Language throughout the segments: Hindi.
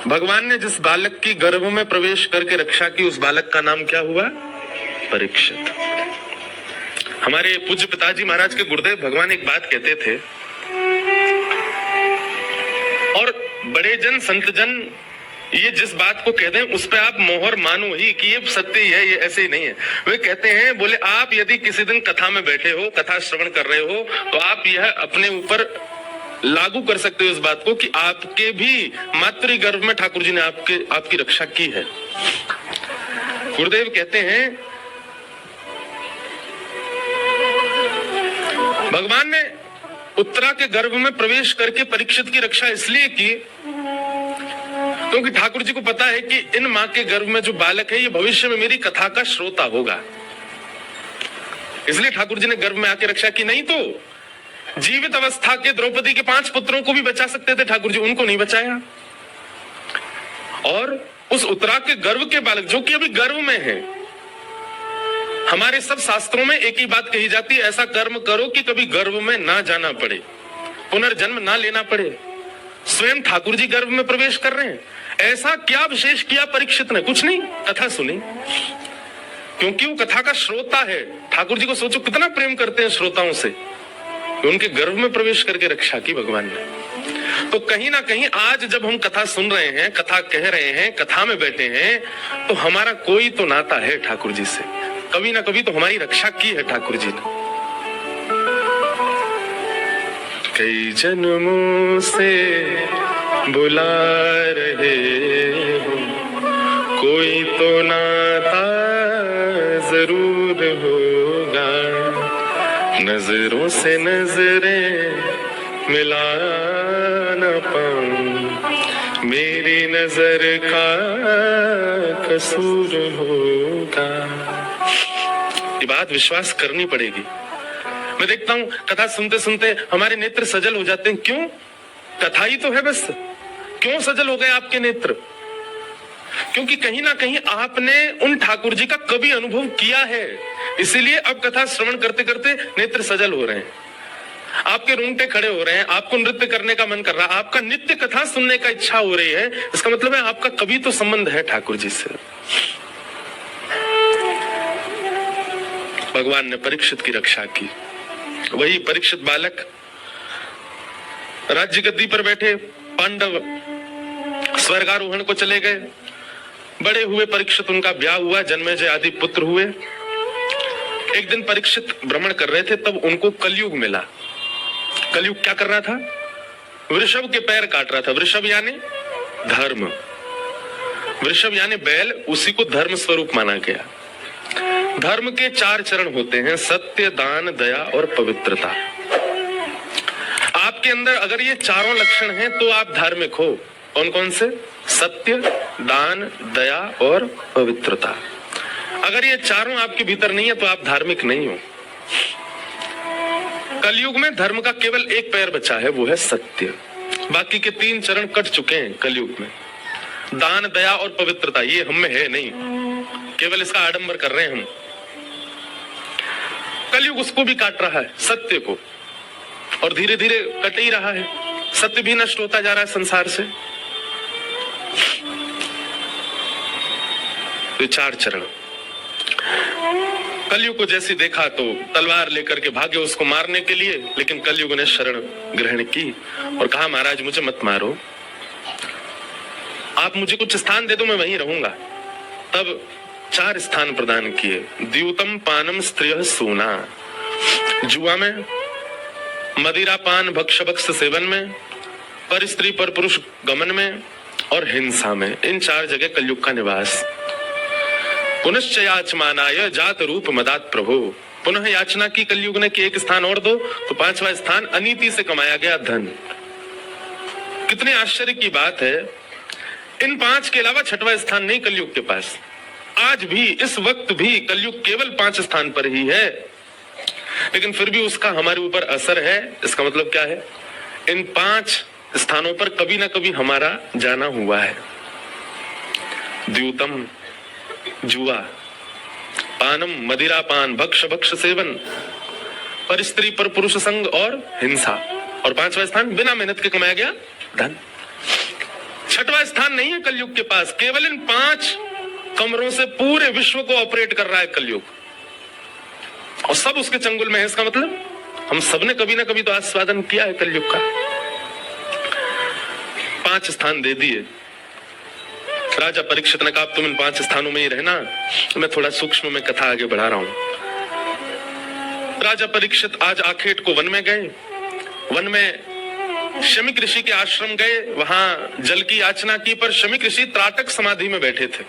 भगवान ने जिस बालक की गर्भ में प्रवेश करके रक्षा की, उस बालक का नाम क्या हुआ? परीक्षित। हमारे पूज्य पिताजी महाराज के गुरुदेव भगवान एक बात कहते थे, और बड़े जन संत जन ये जिस बात को कहते हैं उस पे आप मोहर मानो ही कि ये सत्य ही है, ये ऐसे ही नहीं है। वे कहते हैं, बोले आप यदि किसी दिन कथा में बैठे हो, कथा श्रवण कर रहे हो, तो आप यह अपने ऊपर लागू कर सकते हो इस बात को कि आपके भी मातृ गर्भ में ठाकुर जी ने आपकी रक्षा की है। गुरुदेव कहते हैं, भगवान ने उत्तरा के गर्भ में प्रवेश करके परीक्षित की रक्षा इसलिए की क्योंकि ठाकुर जी को पता है कि इन मां के गर्भ में जो बालक है ये भविष्य में मेरी कथा का श्रोता होगा, इसलिए ठाकुर जी ने गर्भ में आके रक्षा की। नहीं तो जीवित अवस्था के द्रौपदी के 5 पुत्रों को भी बचा सकते थे ठाकुर जी, उनको नहीं बचाया। और उस उत्तरा के गर्भ के बालक जो कि अभी गर्भ में है, हमारे सब शास्त्रों में एक ही बात कही जाती है, ऐसा कर्म करो कि कभी गर्भ में ना जाना पड़े, पुनर्जन्म ना लेना पड़े। स्वयं ठाकुर जी गर्भ में प्रवेश कर रहे हैं, ऐसा क्या विशेष किया परीक्षित ने? कुछ नहीं, कथा सुनी, क्योंकि वो कथा का श्रोता है। ठाकुर जी को सोचो कितना प्रेम करते हैं श्रोताओं से, उनके गर्भ में प्रवेश करके रक्षा की भगवान ने। तो कहीं ना कहीं आज जब हम कथा सुन रहे हैं, कथा कह रहे हैं, कथा में बैठे हैं, तो हमारा कोई तो नाता है ठाकुर जी से, कभी ना कभी तो हमारी रक्षा की है ठाकुर जी ने। कई जन्मों से बुला रहे हो, कोई तो नाता जरूर होगा, नजरों से नजरें मिला न पाऊं, मेरी नजर का कसूर होगा। ये बात विश्वास करनी पड़ेगी। मैं देखता हूं कथा सुनते सुनते हमारे नेत्र सजल हो जाते हैं। क्यों? कथा ही तो है बस। क्यों सजल हो गए आपके नेत्र? क्योंकि कहीं ना कहीं आपने उन ठाकुर जी का कभी अनुभव किया है, इसीलिए अब कथा श्रवण करते करते नेत्र सजल हो रहे हैं, आपके रोंगटे खड़े हो रहे हैं, आपको नृत्य करने का मन कर रहा है, आपका नित्य कथा सुनने का इच्छा हो रही है। इसका मतलब है आपका कभी तो संबंध है ठाकुर जी से। भगवान ने परीक्षित की रक्षा की। वही परीक्षित बालक राज्य गद्दी पर बैठे, पांडव स्वर्गारोहण को चले गए, बड़े हुए परीक्षित, उनका ब्याह हुआ, जन्मेजय आदि पुत्र हुए। एक दिन परीक्षित भ्रमण कर रहे थे, तब उनको कलयुग मिला। कलयुग क्या कर रहा था? वृषभ के पैर काट रहा था। वृषभ यानी धर्म, वृषभ यानी बैल, उसी को धर्म स्वरूप माना गया। धर्म के 4 चरण होते हैं, सत्य, दान, दया और पवित्रता। आपके अंदर अगर ये चारों लक्षण हैं तो आप धार्मिक हो। कौन कौन से? सत्य, दान, दया और पवित्रता। अगर ये चारों आपके भीतर नहीं है तो आप धार्मिक नहीं हो। कलयुग में धर्म का केवल एक पैर बचा है, वो है सत्य। बाकी के 3 चरण कट चुके हैं कलयुग में। दान, दया और पवित्रता ये हम में है नहीं, केवल इसका आडंबर कर रहे हैं हम। कलयुग उसको भी काट रहा है, सत्य को, और धीरे धीरे कट ही रहा है। सत्य भी नष्ट होता जा रहा है संसार से। तो 4 चरण। कलयुग को जैसे देखा तो तलवार लेकर के भागे उसको मारने के लिए, लेकिन कलयुग ने शरण ग्रहण की और कहा, महाराज मुझे मत मारो, आप मुझे कुछ स्थान दे दो, मैं वहीं रहूंगा। तब 4 स्थान प्रदान किए। द्यूतम पानम स्त्रियः सूना, जुआ में, मदिरा पान भक्ष भक्ष सेवन में, पर स्त्री पर पुरुष गमन में और हिंसा में। इन 4 जगह कलयुग का निवास। पुनश्च याचमानाय जात रूप मदात प्रभो, पुनः याचना की कलयुग ने कि एक स्थान और दो, तो 5वां स्थान अनीति से कमाया गया धन। कितने आश्चर्य की बात है, इन 5 के अलावा 6वां स्थान नहीं कलयुग के पास। आज भी, इस वक्त भी कलयुग केवल 5 स्थान पर ही है, लेकिन फिर भी उसका हमारे ऊपर असर है। इसका मतलब क्या है? इन 5 स्थानों पर कभी ना कभी हमारा जाना हुआ है। द्यूतम जुआ, पानम मदिरा पान भक्ष भक्ष सेवन, पर स्त्री पर पुरुष संग और हिंसा, और 5वां स्थान बिना मेहनत के कमाया गया धन। छठवां स्थान नहीं है कलयुग के पास। केवल इन 5 कमरों से पूरे विश्व को ऑपरेट कर रहा है कलयुग, और सब उसके चंगुल में है। इसका मतलब हम सबने कभी ना कभी तो आस्वादन किया है कलयुग का। 5 स्थान दे दिए। राजा परीक्षित ने कहा तुम इन 5 स्थानों में ही रहना, मैं थोड़ा सूक्ष्म में कथा आगे बढ़ा रहा हूं। राजा परीक्षित आज आखेट को वन में गए। वन में शमीक ऋषि के आश्रम गए, वहां जल की याचना की, पर शमीक ऋषि त्राटक समाधि में बैठे थे।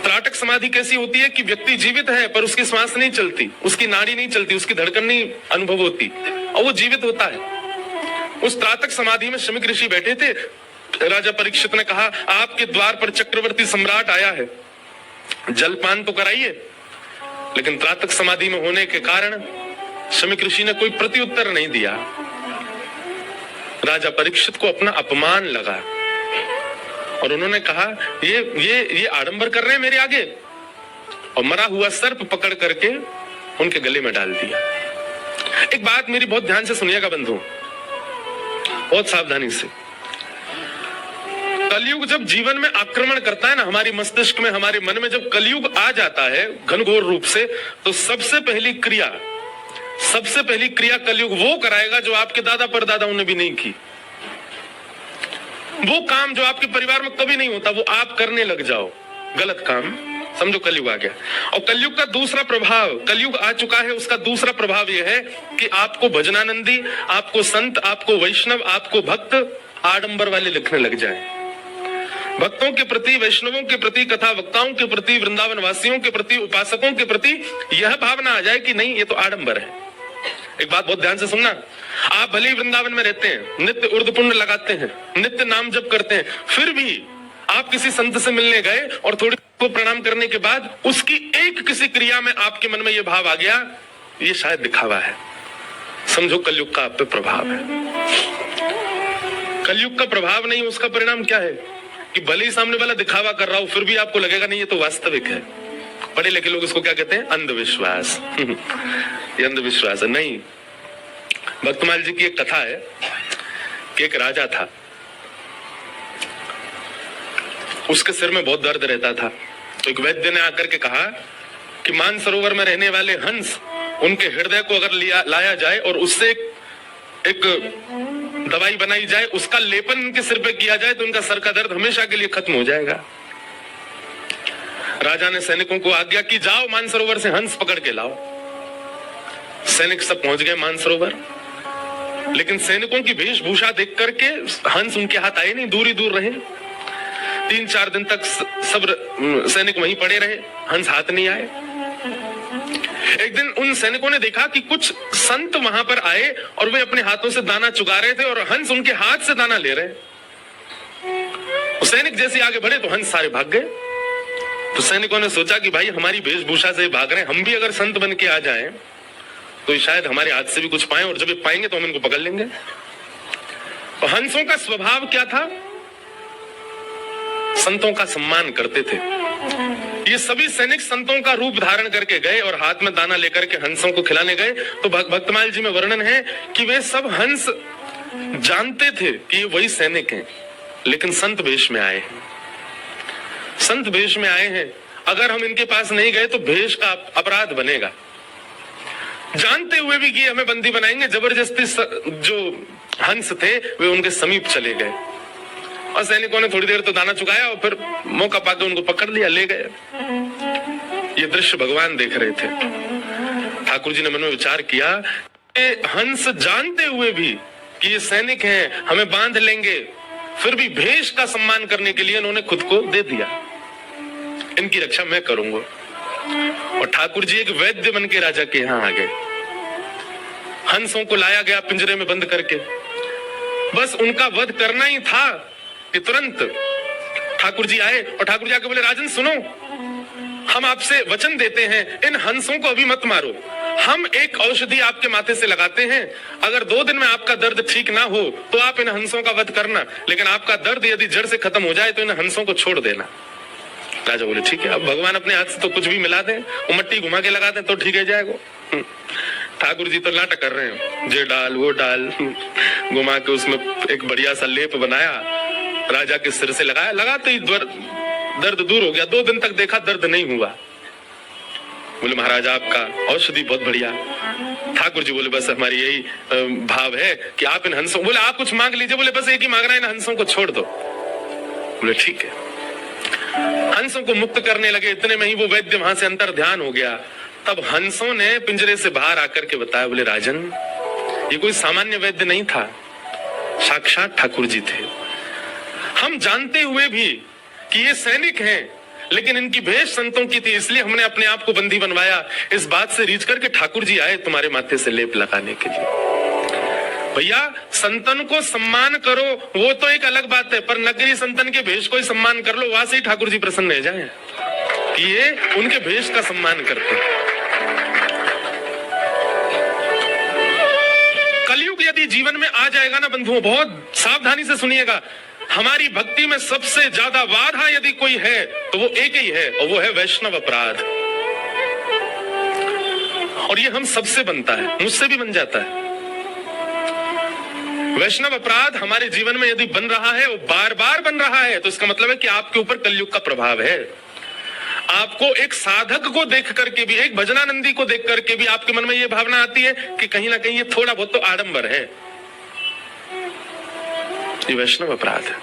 त्राटक समाधि कैसी होती है कि व्यक्ति जीवित है पर उसकी श्वास नहीं चलती, उसकी नाड़ी नहीं चलती, उसकी धड़कन नहीं अनुभव होती, और वो जीवित होता है। उस त्राटक समाधि में शमीक ऋषि बैठे थे। राजा परीक्षित ने कहा आपके द्वार पर चक्रवर्ती सम्राट आया है, जलपान तो कराइए। लेकिन त्राटक समाधि में होने के कारण शमीक ऋषि ने कोई प्रत्युत्तर नहीं दिया। राजा परीक्षित को अपना अपमान लगा और उन्होंने कहा ये आडंबर कर रहे हैं मेरे आगे, और मरा हुआ सर्प पकड़ करके उनके गले में डाल दिया। एक बात मेरी बहुत ध्यान से सुनिएगा बंधु, बहुत सावधानी से। कलयुग जब जीवन में आक्रमण करता है ना, हमारी मस्तिष्क में, हमारे मन में जब कलयुग आ जाता है घनघोर रूप से, तो सबसे पहली क्रिया कलयुग वो कराएगा जो आपके दादा परदादाओं ने भी नहीं की। वो काम जो आपके परिवार में कभी नहीं होता वो आप करने लग जाओ, गलत काम, समझो कलयुग आ गया। और कलयुग का दूसरा प्रभाव, कलयुग आ चुका है, उसका दूसरा प्रभाव यह है कि आपको भजनानंदी, आपको संत, आपको वैष्णव, आपको भक्त आडंबर वाले लिखने लग जाए। भक्तों के प्रति, वैष्णवों के प्रति, कथा वक्ताओं के प्रति, वृंदावन वासियों के प्रति, उपासकों के प्रति यह भावना आ जाए कि नहीं ये तो आडंबर है। एक बात बहुत ध्यान से सुनना, आप भले ही वृंदावन में रहते हैं, नित्य उर्द पुण्य लगाते हैं, नित्य नाम जप करते हैं, फिर भी आप किसी संत से मिलने गए और थोड़ी को प्रणाम करने के बाद उसकी एक किसी क्रिया में आपके मन में यह भाव आ गया, ये शायद दिखावा है, समझो कलयुग का आप पे प्रभाव है। कलयुग का प्रभाव नहीं, उसका परिणाम क्या है कि भले ही सामने वाला दिखावा कर रहा हो फिर भी आपको लगेगा नहीं ये तो वास्तविक है। पढ़े लिखे लोग इसको क्या कहते हैं? अंधविश्वास। ये अंधविश्वास है नहीं। भक्तमाल जी की एक कथा है कि एक राजा था, उसके सिर में बहुत दर्द रहता था। तो एक वैद्य ने आकर के कहा कि मानसरोवर में रहने वाले हंस, उनके हृदय को अगर लाया जाए और उससे एक दवाई बनाई जाए, उसका लेपन उनके सिर पे किया जाए तो उनका सर का दर्द हमेशा के लिए खत्म हो जाएगा। राजा ने सैनिकों को आज्ञा की जाओ मानसरोवर से हंस पकड़ के लाओ। सैनिक सब पहुंच गए मानसरोवर, लेकिन सैनिकों की वेशभूषा देख करके हंस उनके हाथ आए नहीं, दूर ही दूर रहे। 3-4 दिन तक सब सैनिक वहीं पड़े रहे, हंस हाथ नहीं आए। एक दिन उन सैनिकों ने देखा कि कुछ संत वहां पर आए और वे अपने हाथों से दाना चुगा रहे थे और हंस उनके हाथ से दाना ले रहे। सैनिक जैसे आगे बढ़े तो हंस सारे भाग गए। तो सैनिकों ने सोचा कि भाई हमारी वेशभूषा से भाग रहे हैं, हम भी अगर संत बन के आ जाएं तो शायद हमारे हाथ से भी कुछ पाएं, और जब ये पाएंगे तो हम इनको पकड़ लेंगे। तो हंसों का स्वभाव क्या था? संतों का सम्मान करते थे। ये सभी सैनिक संतों का रूप धारण करके गए और हाथ में दाना लेकर के हंसों को खिलाने गए। तो भक्तमाल जी में वर्णन है कि वे सब हंस जानते थे कि ये वही सैनिक हैं, लेकिन संत वेश में आए हैं। संत वेश में आए हैं, अगर हम इनके पास नहीं गए तो भेष का अपराध बनेगा। जानते हुए भी कि हमें बंदी बनाएंगे, जबरदस्ती जो हंस थे वे उनके समीप चले गए और सैनिकों ने थोड़ी देर तो दाना चुकाया और फिर मौका पाकर उनको पकड़ लिया, ले गए। ये दृश्य भगवान देख रहे थे। ठाकुर जी ने मन में विचार किया कि हंस जानते हुए भी कि ये सैनिक हैं, हमें बांध लेंगे, फिर भी भेष का सम्मान करने के लिए इन्होंने खुद को दे दिया। इनकी रक्षा मैं करूंगा। और ठाकुर जी एक वैद्य बन के राजा के यहां आ गए। हंसों को लाया गया पिंजरे में बंद करके, बस उनका वध करना ही था कि तुरंत ठाकुर जी आए और ठाकुर जी आके बोले, राजन सुनो, हम आपसे वचन देते हैं, इन हंसों को अभी मत मारो। हम एक औषधि आपके माथे से लगाते हैं, अगर 2 दिन में आपका दर्द ठीक ना हो तो आप इन हंसों का वध करना, लेकिन आपका दर्द यदि जड़ से खत्म हो जाए तो इन हंसों को छोड़ देना। राजा बोले ठीक है। अब भगवान अपने हाथ से तो कुछ भी मिला दें, वो मट्टी घुमा के लगा दें तो ठीक है जाएगा। ठाकुर जी तो नाटक कर रहे हैं, ये डाल वो डाल, घुमा के उसमें एक बढ़िया सा लेप बनाया राजा के सिर से लगाया, लगाते ही दर्द दूर हो गया। 2 दिन तक देखा, दर्द नहीं हुआ। बोले महाराज आपका औषधि बहुत बढ़िया। ठाकुर जी बोले बस हमारी यही भाव है कि आप इन हंसों, बोले आप कुछ मांग लीजिए। बोले बस एक ही मांगना है, इन हंसों को छोड़ दो। बोले ठीक है। हंसों को मुक्त करने लगे, इतने में ही वो वैद्य वहां से अंतर ध्यान हो गया। तब हंसों ने पिंजरे से बाहर आकर के बताया, बोले राजन ये कोई सामान्य वैद्य नहीं था, साक्षात ठाकुर जी थे। हम जानते हुए भी कि ये सैनिक हैं, लेकिन इनकी भेष संतों की थी, इसलिए हमने अपने आप को बंदी बनवाया। इस बात से रीझ करके ठाकुर जी आए तुम्हारे माथे से लेप लगाने के लिए। भैया संतन को सम्मान करो वो तो एक अलग बात है, पर नगरी संतन के भेष को ही सम्मान कर लो, वहां से ही ठाकुर जी प्रसन्न हो जाए कि ये उनके भेष का सम्मान करते हैं। कलयुग यदि जीवन में आ जाएगा ना बंधुओं, बहुत सावधानी से सुनिएगा, हमारी भक्ति में सबसे ज्यादा बाधा यदि कोई है तो वो एक ही है, और वो है वैष्णव अपराध। और ये हम सबसे बनता है, मुझसे भी बन जाता है। वैष्णव अपराध हमारे जीवन में यदि बन रहा है, वो बार बार बन रहा है, तो इसका मतलब है कि आपके ऊपर कलयुग का प्रभाव है। आपको एक साधक को देख करके भी, एक भजनानंदी को देख करके भी आपके मन में ये भावना आती है कि कहीं ना कहीं ये थोड़ा बहुत तो आडंबर है। ये वैष्णव अपराध है,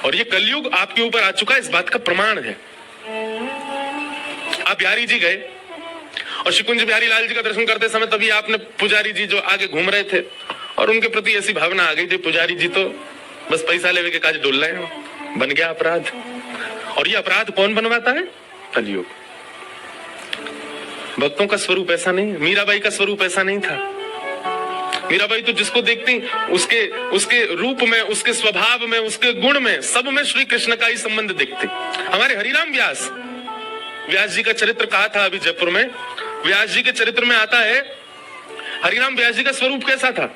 और ये कलयुग आपके ऊपर आ चुका है, इस बात का प्रमाण है। आप बिहारी जी गए और शिकुंज बिहारी लाल जी का दर्शन करते समय तभी आपने पुजारी जी जो आगे घूम रहे थे, और उनके प्रति ऐसी भावना आ गई, जो पुजारी जी तो बस पैसा लेवे के काज डोल रहे हैं, बन गया अपराध। और ये अपराध कौन बनवाता है? कलयुग। भक्तों का स्वरूप ऐसा नहीं, मीराबाई का स्वरूप ऐसा नहीं था। मीराबाई तो जिसको देखती उसके रूप में, उसके स्वभाव में, उसके गुण में, सब में श्री कृष्ण का ही संबंध देखते। हमारे हरिराम व्यास जी का चरित्र कहा था अभी जयपुर में। व्यास जी के चरित्र में आता है हरिराम व्यास जी का स्वरूप कैसा था।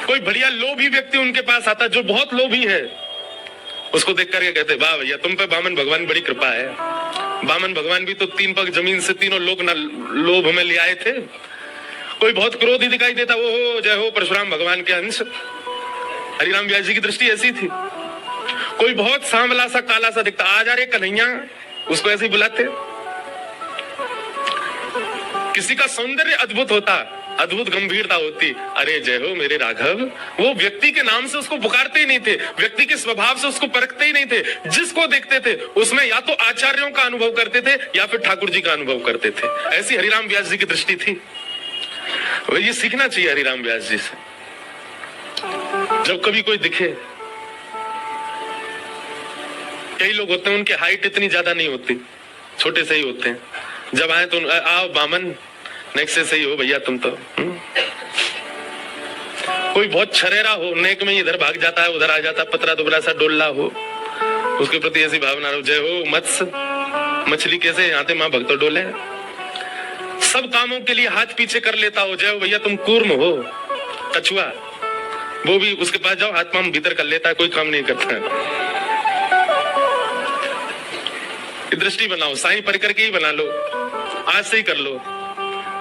कोई बढ़िया लोभी व्यक्ति उनके पास आता, जो बहुत लोभी है, उसको देख करके कहते वाह भैया तुम पे बामन भगवान बड़ी कृपा है। बामन भगवान भी तो 3 पग जमीन से तीनों लोग न लोभ में ले आए थे। कोई बहुत क्रोधी दिखाई देता, वो हो जय हो परशुराम भगवान के अंश। हरिराम व्यास जी की दृष्टि ऐसी थी। कोई बहुत सांवला सा काला सा दिखता, आ जा रे कन्हैया, उसको ऐसे ही बुलाते। किसी का सौंदर्य अद्भुत होता, अद्भुत गंभीरता होती, अरे जय हो मेरे राघव, वो व्यक्ति के नाम से उसको पुकारते ही नहीं थे, व्यक्ति के स्वभाव से उसको परखते ही नहीं थे। जिसको देखते थे उसमें या तो आचार्यों का अनुभव करते थे या फिर ठाकुर जी का अनुभव करते थे। ऐसी हरिराम व्यास जी की दृष्टि थी। ये सीखना चाहिए हरिराम व्यास जी से। जब कभी कोई दिखे, कई लोग होते हैं उनकी हाइट इतनी ज्यादा नहीं होती, छोटे से ही होते हैं, जब आए तो आओ बामन नेक्स्ट से ही हो भैया तुम तो। कोई बहुत छरेरा हो, नेक में इधर भाग जाता है उधर आ जाता, पतरा दुबरा सा डोल्ला हो, उसके प्रति ऐसी भावना हो, जय हो मत्स्य मछली कैसे आते माँ भक्तों डोले। सब कामों के लिए हाथ पीछे कर लेता हो, जय हो भैया तुम कूर्म हो। कछुआ वो भी उसके पास जाओ, हाथ पांव भीतर कर लेता है, कोई काम नहीं करता। दृष्टि बनाओ, साईं परिकर की ही बना लो, आज से ही कर लो।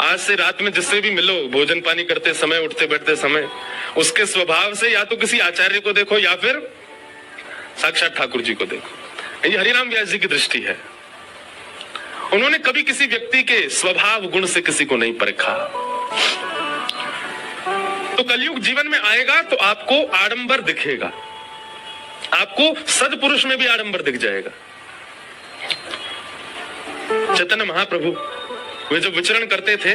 आज से रात में जिससे भी मिलो, भोजन पानी करते समय, उठते बैठते समय, उसके स्वभाव से या तो किसी आचार्य को देखो या फिर साक्षात ठाकुर जी को देखो। ये हरिराम व्यास जी की दृष्टि है। उन्होंने कभी किसी व्यक्ति के स्वभाव गुण से किसी को नहीं परखा। तो कलयुग जीवन में आएगा तो आपको आडंबर दिखेगा, आपको सदपुरुष में भी आडंबर दिख जाएगा। चैतन्य महाप्रभु वे जब विचरण करते थे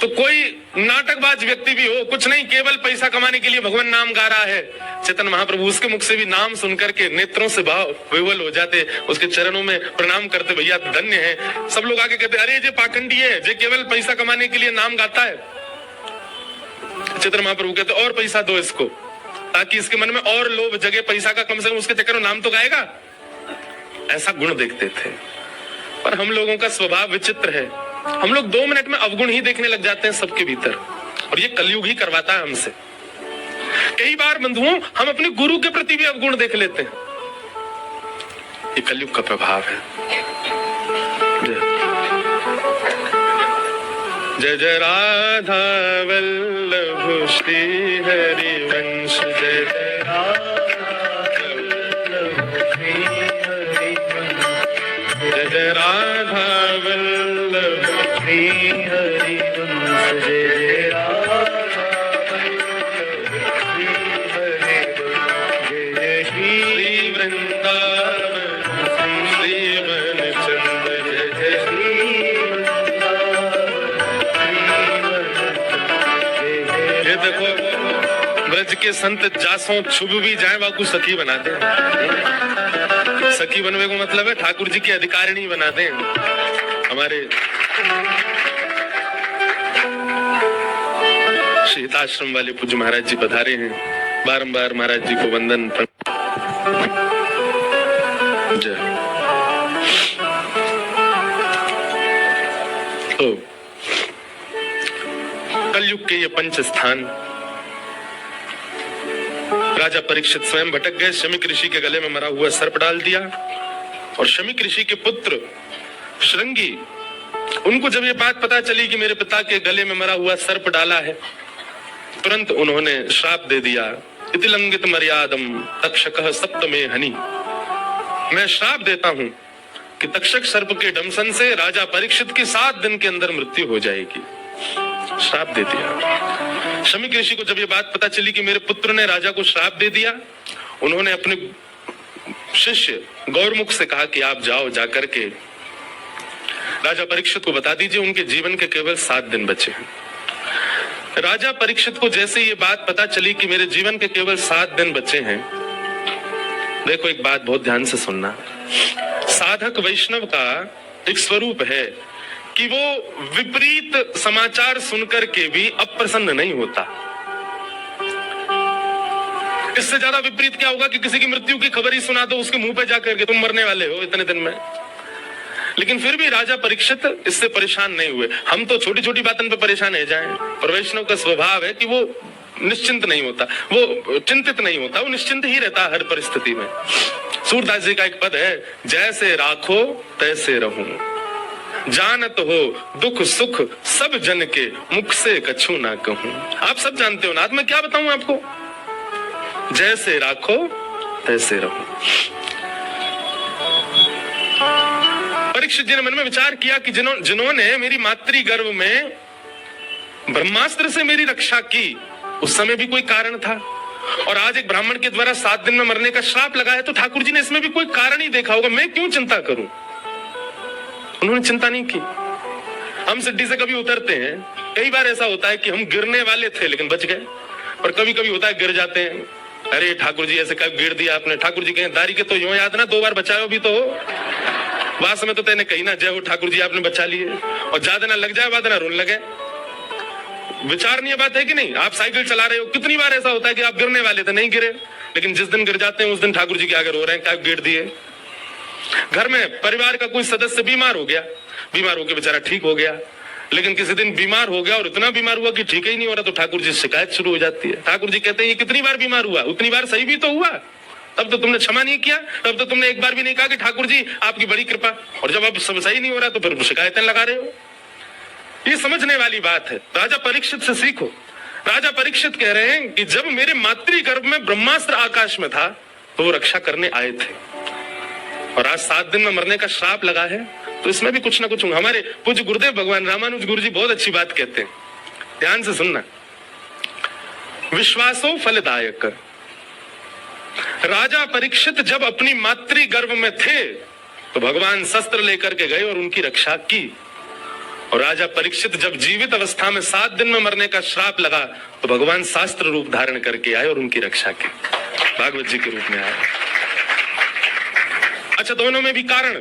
तो कोई नाटकबाज व्यक्ति भी हो, कुछ नहीं, केवल पैसा कमाने के लिए भगवान नाम गा रहा है, चैतन्य महाप्रभु उसके मुख से भी नाम सुनकर के नेत्रों से भाव विवल हो जाते, उसके चरणों में प्रणाम करते, भैया धन्य है। सब लोग आके कहते अरे ये पाखंडी है, जे केवल पैसा कमाने के लिए नाम गाता है। चैतन्य महाप्रभु कहते और पैसा दो इसको, ताकि इसके मन में और लोभ जगे पैसा का, कम से कम उसके चक्कर में नाम तो गाएगा। ऐसा गुण देखते थे। पर हम लोगों का स्वभाव विचित्र है, हम लोग 2 मिनट में अवगुण ही देखने लग जाते हैं सबके भीतर, और ये कलयुग ही करवाता है हमसे। कई बार बंधुओं हम अपने गुरु के प्रति भी अवगुण देख लेते हैं, ये कलयुग का प्रभाव है। जय जय राधा वल्लभ श्री हरिवंश, जय जय जय जय राधा वल्लभ श्री हरिवंश, जय जय राधा वल्लभ श्री हरिवंश, जय जय श्री वृंदावन श्री वनचंद्र, जय जय श्री वृंदावन। ये देखो ब्रज के संत जासों छुप भी जाए वाकू सखी बनाते हैं। सखी बनने को मतलब है ठाकुर जी की अधिकारिणी बनाते हैं। हमारे हिताश्रम वाले पूज्य महाराज जी पधारे हैं, बारंबार महाराज जी को वंदन। तो कलयुग के ये पंच स्थान राजा परीक्षित स्वयं भटक गए, शमीक ऋषि के गले में मरा हुआ सर्प डाल दिया और शमीक ऋषि के पुत्र श्रृंगी, उनको जब ये बात पता चली कि मेरे पिता के गले में मरा हुआ सर्प डाला है, तुरंत उन्होंने श्राप दे दिया। इति लंघित मर्यादम तक्षकः सप्तमे हनि, मैं श्राप देता हूं कि तक्षक सर्प के डंसन से राजा परीक्षित की 7 दिन के अंदर मृत्यु हो जाएगी। श्राप दे दिया। शमीक ऋषि को जब ये बात पता चली कि मेरे पुत्र ने राजा को श्राप दे दिया, उन्होंने अपने शिष्य गौरमुख से कहा कि आप जाओ, जाकर के राजा परीक्षित को बता दीजिए उनके जीवन के केवल 7 दिन बचे हैं। राजा परीक्षित को जैसे ये बात पता चली कि मेरे जीवन के केवल 7 दिन बचे हैं, देखो एक बात बहुत ध्यान से सुनना, साधक वैष्णव का एक स्वरूप है कि वो विपरीत समाचार सुनकर के भी अप्रसन्न नहीं होता। इससे ज्यादा विपरीत क्या होगा कि किसी की मृत्यु की खबर ही सुना दो उसके मुंह पे जाकर के तुम मरने वाले हो इतने दिन में। लेकिन फिर भी राजा परीक्षित इससे परेशान नहीं हुए। हम तो छोटी छोटी बातों पे परेशान हो जाएं, पर वैष्णव का स्वभाव है कि वो निश्चिंत नहीं होता, वो चिंतित नहीं होता, वो निश्चिंत ही रहता हर परिस्थिति में। सूरदास जी का एक पद है, जैसे राखो तैसे रहूं, जानत हो दुख सुख सब जन के, मुख से कछु ना कहूं। आप सब जानते हो ना, मैं क्या बताऊं आपको। जैसे राखो तैसे रहो। परीक्षित जी ने मन में विचार किया कि जिन्होंने मेरी मातृ गर्भ में ब्रह्मास्त्र से मेरी रक्षा की, उस समय भी कोई कारण था, और आज एक ब्राह्मण के द्वारा 7 दिन में मरने का श्राप लगा है, तो ठाकुर जी ने इसमें भी कोई कारण ही देखा होगा, मैं क्यों चिंता करूं। उन्होंने चिंता नहीं की। हम सिड्डी से कभी उतरते हैं, कई बार ऐसा होता है कि हम गिरने वाले थे लेकिन बच गए, और कभी कभी होता है गिर जाते हैं, अरे ठाकुर जी ऐसे कब गिर दिया आपने। ठाकुर जी कहें दारी के तो यूं याद ना, 2 बार बचाओ भी तो हो, वास में तो तेने कही ना, जय हो ठाकुर जी आपने बचा लिए, और ज्यादा ना लग जाए बाद ना रोने लगे। विचारणीय बात है कि नहीं। आप साइकिल चला रहे हो, कितनी बार ऐसा होता है कि आप गिरने वाले थे, नहीं गिरे, लेकिन जिस दिन गिर जाते हैं उस दिन ठाकुर जी के आगे रो रहे हैं क्या गिर दिए। घर में परिवार का कोई सदस्य बीमार हो गया, बीमार होकर बेचारा ठीक हो गया, लेकिन किसी दिन बीमार हो गया और इतना बीमार हुआ कि ठीक ही नहीं हो रहा, तो ठाकुर जी शिकायत शुरू हो जाती है। ठाकुर जी कहते हैं ये कितनी बार बीमार हुआ, उतनी बार सही भी तो हुआ, तब तो तुमने क्षमा नहीं किया, तब तो तुमने एक बार भी नहीं कहा कि ठाकुर जी आपकी बड़ी कृपा, और जब अब सब सही नहीं हो रहा तो फिर शिकायतें लगा रहे हो। ये समझने वाली बात है, राजा परीक्षित से सीखो। राजा परीक्षित कह रहे हैं कि जब मेरे मातृ गर्भ में ब्रह्मास्त्र आकाश में था तो वो रक्षा करने आए थे, और आज 7 दिन में मरने का श्राप लगा है, तो इसमें भी कुछ ना कुछ होगा। हमारे पूज्य गुरुदेव भगवान रामानुज गुरु जी बहुत अच्छी बात कहते हैं, ध्यान से सुनना। विश्वासो फलदायक। राजा परीक्षित जब अपनी मातृ गर्भ में थे तो भगवान शस्त्र लेकर के गए और उनकी रक्षा की, और राजा परीक्षित जब जीवित अवस्था में 7 दिन में मरने का श्राप लगा तो भगवान शास्त्र रूप धारण करके आए और उनकी रक्षा की, भागवत जी के रूप में आए। अच्छा, दोनों में भी कारण।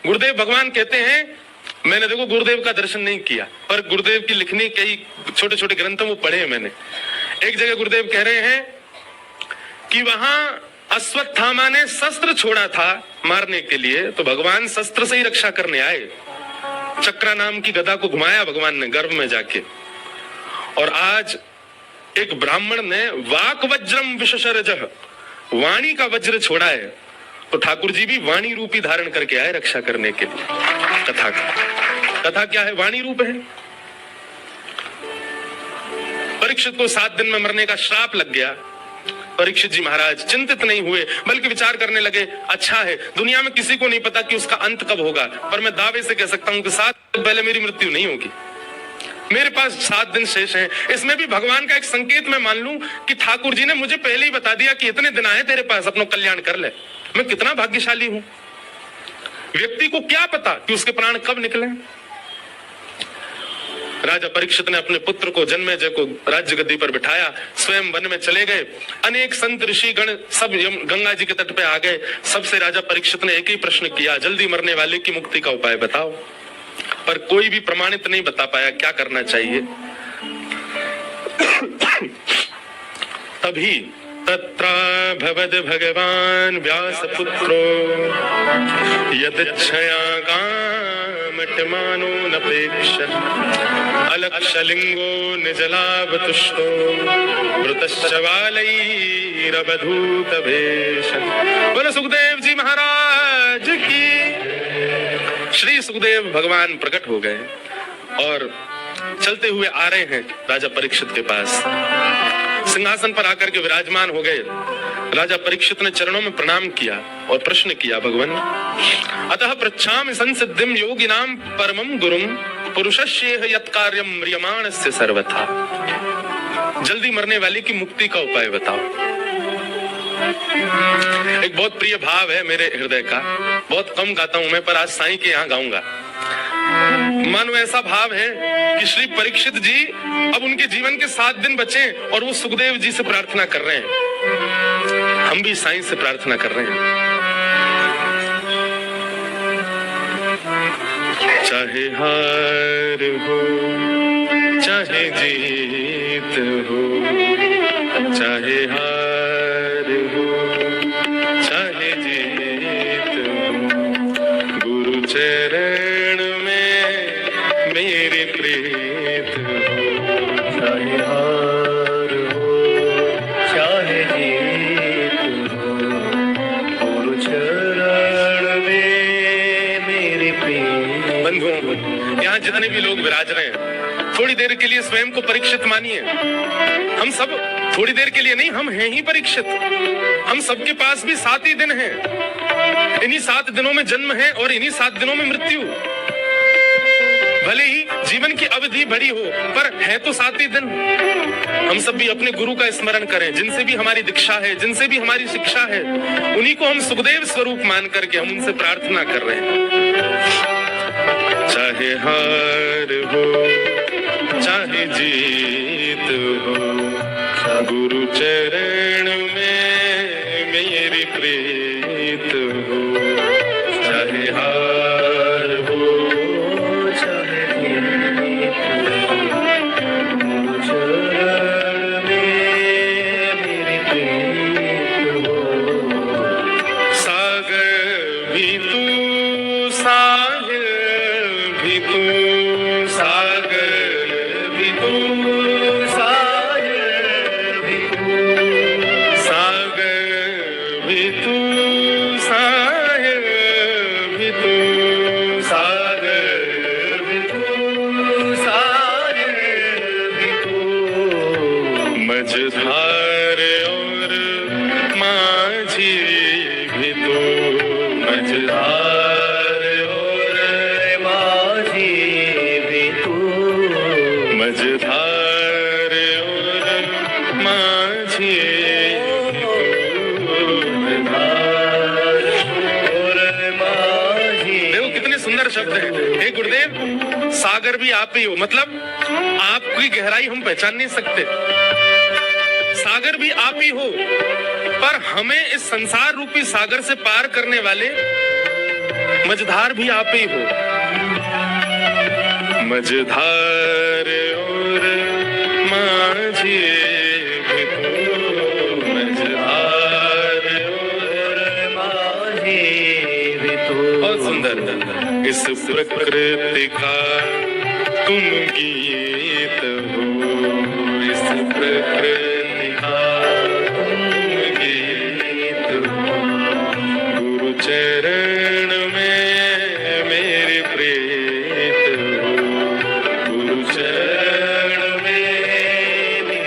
गुरुदेव भगवान कहते हैं, मैंने देखो गुरुदेव का दर्शन नहीं किया, पर गुरुदेव की लिखनी कई छोटे छोटे ग्रंथों वो पढ़े हैं मैंने। एक जगह गुरुदेव कह रहे हैं कि वहां अश्वत्थामा ने शस्त्र छोड़ा था मारने के लिए, तो भगवान शस्त्र से ही रक्षा करने आए। चक्रा नाम की गदा को घुमाया भगवान ने गर्भ में जाके, और आज एक ब्राह्मण ने वाक वज्रम विशशरजः, वाणी का वज्र छोड़ा है, तो ठाकुर जी भी वाणी रूपी धारण करके आए रक्षा करने के लिए। कथा क्या है, वाणी रूप है। परीक्षित को 7 दिन में मरने का श्राप लग गया। परीक्षित जी महाराज चिंतित नहीं हुए, बल्कि विचार करने लगे, अच्छा है, दुनिया में किसी को नहीं पता कि उसका अंत कब होगा, पर मैं दावे से कह सकता हूं कि 7 दिन पहले मेरी मृत्यु नहीं होगी। मेरे पास 7 दिन शेष हैं। इसमें भी भगवान का एक संकेत मैं मान लूं कि ठाकुर जी ने मुझे पहले ही बता दिया कि इतने दिन आए तेरे पास, अपना कल्याण कर ले। मैं कितना भाग्यशाली हूं। व्यक्ति को क्या पता कि उसके प्राण कब निकले। राजा परीक्षित ने अपने पुत्र को जन्मेजय को राज्य गद्दी पर बिठाया, स्वयं वन में चले गए। अनेक संत ऋषि गण सब गंगा जी के तट पे आ गए। सबसे राजा परीक्षित ने एक ही प्रश्न किया, जल्दी मरने वाले की मुक्ति का उपाय बताओ। पर कोई भी प्रमाणित नहीं बता पाया क्या करना चाहिए। तभी तत्रा भवद भगवान व्यासपुत्रो यदिच्छया कामटमानो नपेक्ष अलक्षलिंगो निजलाभतुष्टो मृतश्च बालैरवधूत भेष। बोलो सुखदेव जी महाराज की। श्री सुखदेव भगवान प्रकट हो गए और चलते हुए आ रहे हैं राजा परीक्षित के पास। सिंहासन पर आकर के विराजमान हो गए। राजा परीक्षित ने चरणों में प्रणाम किया और प्रश्न किया, भगवान अतः पृच्छामि संसिद्धिं योगिनां परमं गुरुं पुरुषस्येह यत् कार्यं म्रियमाणस्य सर्वथा। जल्दी मरने वाले की मुक्ति का उपाय बताओ। एक बहुत प्रिय भाव है मेरे हृदय का, बहुत कम गाता हूं मैं, पर आज साईं के यहाँ गाऊंगा। मानो ऐसा भाव है कि श्री परीक्षित जी अब उनके जीवन के 7 दिन बचे और वो सुखदेव जी से प्रार्थना कर रहे हैं। हम भी साईं से प्रार्थना कर रहे हैं। चाहे हार हो चाहे जीत हो, चाहे हार हो चाहे जीत हो, गुरु चरण में मेरे प्रीत हो। चाहे हार हो चाहे जीत हो, गुरु चरण में मेरे प्रीत। बंधुओं, यहाँ जितने भी लोग विराज रहे हैं, थोड़ी देर के लिए स्वयं को परीक्षित मानिए। हम सब थोड़ी देर के लिए नहीं, हम हैं ही परीक्षित। हम सबके पास भी 7 ही दिन हैं। इन्हीं 7 दिनों में जन्म है और इन्हीं 7 दिनों में मृत्यु। भले ही जीवन की अवधि बड़ी हो, पर है तो 7 ही दिन। हम सब भी अपने गुरु का स्मरण करें, जिनसे भी हमारी दीक्षा है, जिनसे भी हमारी शिक्षा है, उन्हीं को हम सुखदेव स्वरूप मान करके हम उनसे प्रार्थना कर रहे हैं। चाहे हार हो चाहे जीत हो, गुरु चरण में मेरी प्रीत हो। चाहे हार हो चाहे जीत हो, गुरु चरण में मेरी प्रीत हो। सागर भी तू साहिल भी तू, सागर भी तू साहिल भी तू, सागर भी तू साहिल भी तू, सागर भी तू साहिल भी तू, मझधार और माझी भी तू, मझधार और माझी भी तू, मझधार और माझी भी तू, मझधार और माझी। देखो कितने सुंदर शब्द हैं। हे गुरुदेव, सागर भी आप ही हो, मतलब आपकी गहराई हम पहचान नहीं सकते। सागर भी आप ही हो, पर हमें इस संसार रूपी सागर से पार करने वाले मझधार भी आप ही हो। मझधार और माझी भी तू, मझधार और माझी भी तू। बहुत सुंदर। इस प्रकृति का तुम गीत हो, इस प्रकृति का तुम गीत हो, गुरु चरण में मेरी प्रीत हो, गुरु चरण में मेरी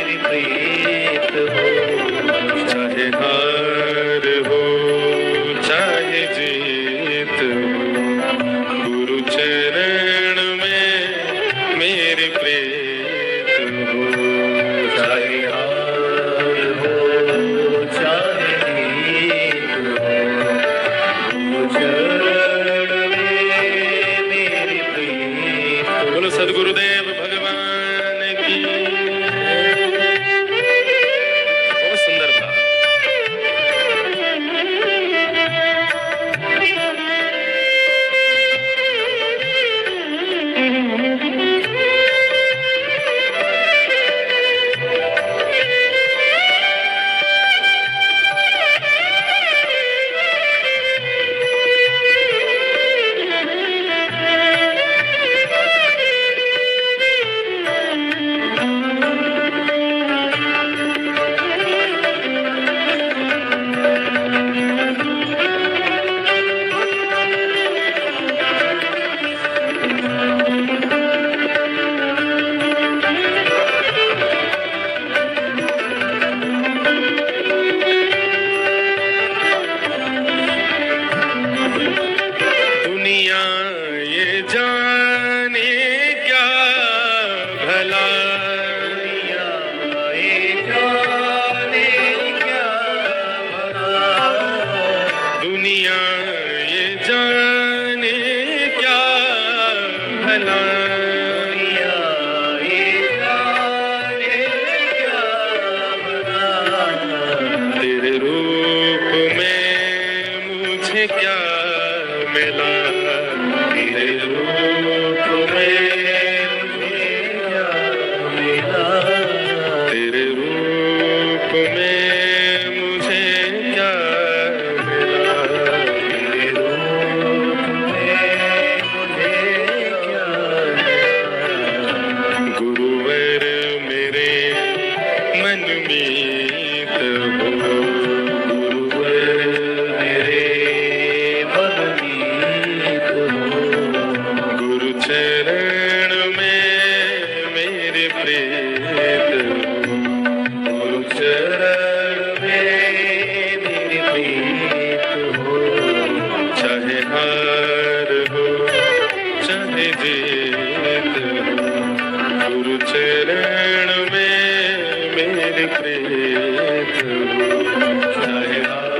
मुझे क्या मिला, तेरे रूप में मुझे क्या मिला, तेरे रूप में मुझे क्या मिला, तेरे रूप में मुझे क्या मिला। गुरुवर मेरे मन मीत हो, गुरुवर मेरे मन मीत हो, गुरु चरण में मेरे प्रीत हो, गुरु चरण में मेरे प्रीत हो। चाहे हार हो चाहे जीत हो, गुरु चरण में मेरे प्रीत हो। चाहे हार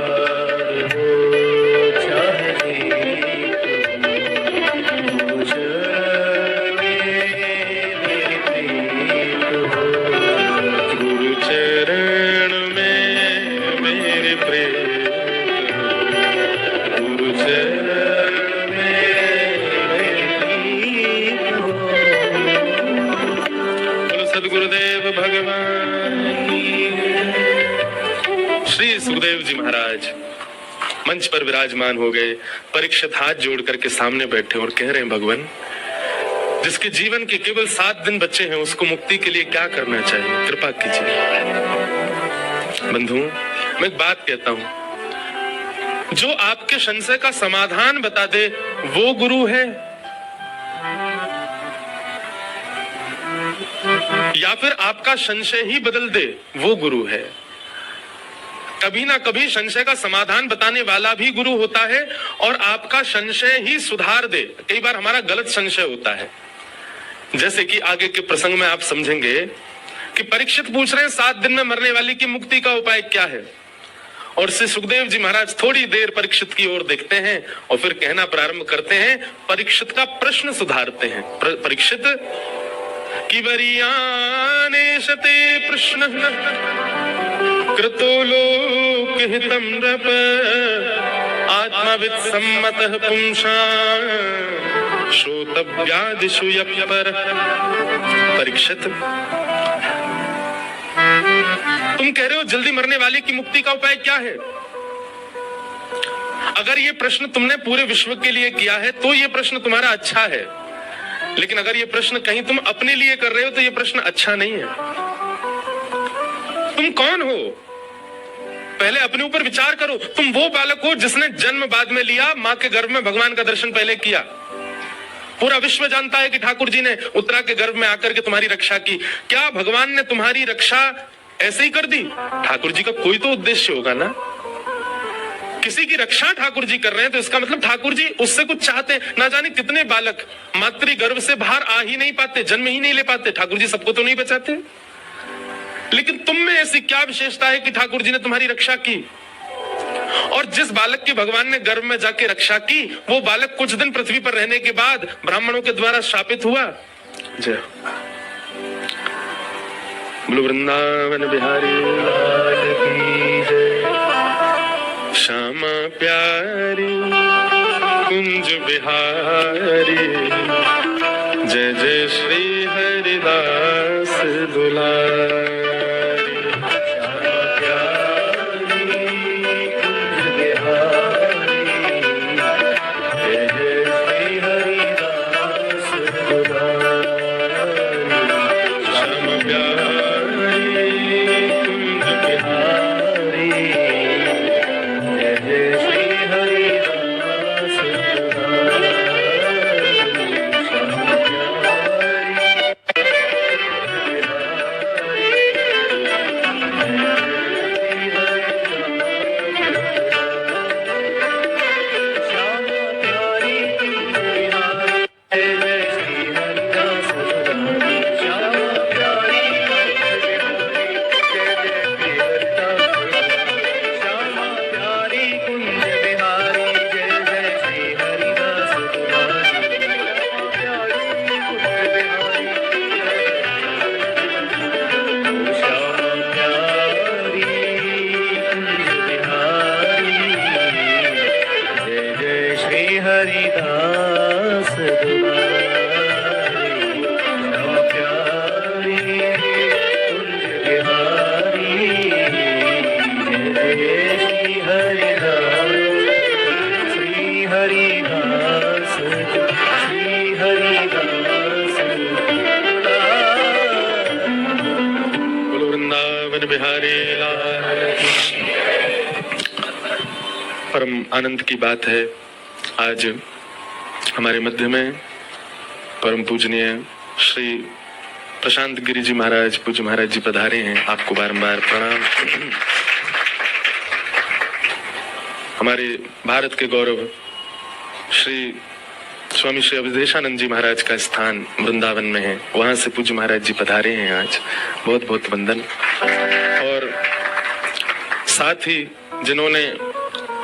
हो चाहे जीत हो, गुरु चरण में मेरे प्रीत हो, गुरु चरण में मेरे प्रीत हो, गुरु चरण में मेरे प्रीत हो। बोलो सद्गुरुदेव भगवान की जय। श्री सुखदेव जी महाराज मंच पर विराजमान हो गए। परीक्षित हाथ जोड़ करके सामने बैठे और कह रहे हैं, भगवान जिसके जीवन के केवल 7 दिन बचे हैं उसको मुक्ति के लिए क्या करना चाहिए, कृपा कीजिए। बंधु, मैं एक बात कहता हूं, जो आपके संशय का समाधान बता दे वो गुरु है, या फिर आपका संशय ही बदल दे वो गुरु है। कभी ना कभी संशय का समाधान बताने वाला भी गुरु होता है और आपका संशय ही सुधार दे। कई बार हमारा गलत संशय होता है, जैसे कि आगे के प्रसंग में आप समझेंगे कि परीक्षित पूछ रहे हैं 7 दिन में मरने वाली की मुक्ति का उपाय क्या है, और श्री सुखदेव जी महाराज थोड़ी देर परीक्षित की ओर देखते हैं और फिर कहना प्रारंभ करते हैं, परीक्षित का प्रश्न सुधारते हैं। परीक्षित कि वरियानेशते प्रश्न कृतो लोक हितम नृप आत्मविद सम्मतः पुंसा श्रोतव्यादिषु यपर। परीक्षित, तुम कह रहे हो जल्दी मरने वाले की मुक्ति का उपाय क्या है। अगर ये प्रश्न तुमने पूरे विश्व के लिए किया है तो ये प्रश्न तुम्हारा अच्छा है, लेकिन अगर ये प्रश्न कहीं तुम अपने लिए कर रहे हो तो ये प्रश्न अच्छा नहीं है। तुम कौन हो, पहले अपने ऊपर विचार करो। तुम वो बालक हो जिसने जन्म बाद में लिया, मां के गर्भ में भगवान का दर्शन पहले किया। पूरा विश्व जानता है कि ठाकुर जी ने उत्तरा के गर्भ में आकर के तुम्हारी रक्षा की। क्या भगवान ने तुम्हारी रक्षा ऐसे ही कर दी? ठाकुर जी का कोई तो उद्देश्य होगा ना। किसी की रक्षा ठाकुर जी कर रहे हैं तो इसका मतलब ठाकुर जी उससे कुछ चाहते। ना जाने कितने बालक मातृ गर्भ से बाहर आ ही नहीं पाते, जन्म ही नहीं ले पाते। ठाकुर जी सबको तो नहीं बचाते, लेकिन तुम में ऐसी क्या विशेषता है कि ठाकुर जी ने तुम्हारी रक्षा की। और जिस बालक की भगवान ने गर्भ में जाके रक्षा की, वो बालक कुछ दिन पृथ्वी पर रहने के बाद ब्राह्मणों के द्वारा शापित हुआ। जय बोलो वृंदावन बिहारी लाल की जय। श्यामा प्यारी कुंज बिहारी, जय जय श्री हरिदास दुलारी। बिहारी लाल। परम आनंद की बात है, आज हमारे मध्य में परम पूजनीय श्री प्रशांत गिरी जी महाराज, पूज्य महाराज जी पधारे हैं। आपको बारंबार प्रणाम। हमारे भारत के गौरव श्री स्वामी श्री अवधेशानंद जी महाराज का स्थान वृंदावन में है, वहां से पूज्य महाराज जी पधारे हैं आज। बहुत बहुत वंदन। और साथ ही जिन्होंने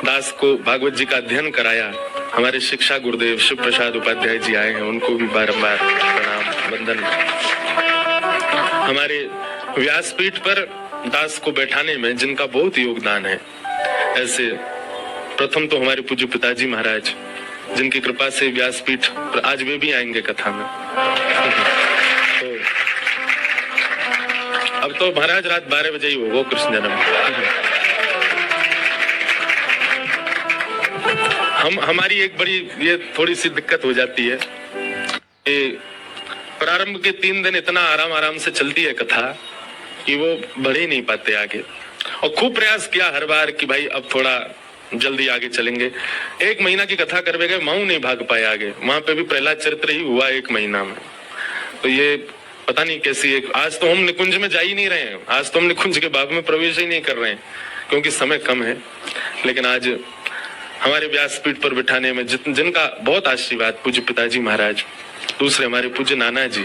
दास को भागवत जी का अध्ययन कराया, हमारे शिक्षा गुरुदेव शिव प्रसाद उपाध्याय जी आए हैं, उनको भी बारंबार प्रणाम वंदन। हमारे व्यासपीठ पर दास को बैठाने में जिनका बहुत योगदान है, ऐसे प्रथम तो हमारे पूज्य पिताजी महाराज, जिनकी कृपा से व्यासपीठ पर आज वे भी आएंगे कथा में। तो अब तो महाराज रात 12 बजे ही होगा कृष्ण जन्म। हमारी एक बड़ी ये थोड़ी सी दिक्कत हो जाती है, प्रारंभ के 3 दिन इतना आराम आराम से चलती है कथा कि वो बढ़ ही नहीं पाते आगे। और खूब प्रयास किया हर बार कि भाई अब थोड़ा जल्दी आगे चलेंगे। 1 महीना की कथा करवे गए, माऊ नहीं भाग पाए आगे। वहां पे भी प्रहलाद चरित्र ही हुआ 1 महीना में। तो ये पता नहीं कैसी एक, आज तो हम निकुंज में जा ही नहीं रहे हैं, आज तो हम निकुंज के बाग में प्रवेश ही नहीं कर रहे हैं क्योंकि समय कम है। लेकिन आज हमारे व्यासपीठ पर बिठाने में जिनका बहुत आशीर्वाद, पूज्य पिताजी महाराज, दूसरे हमारे पूज्य नाना जी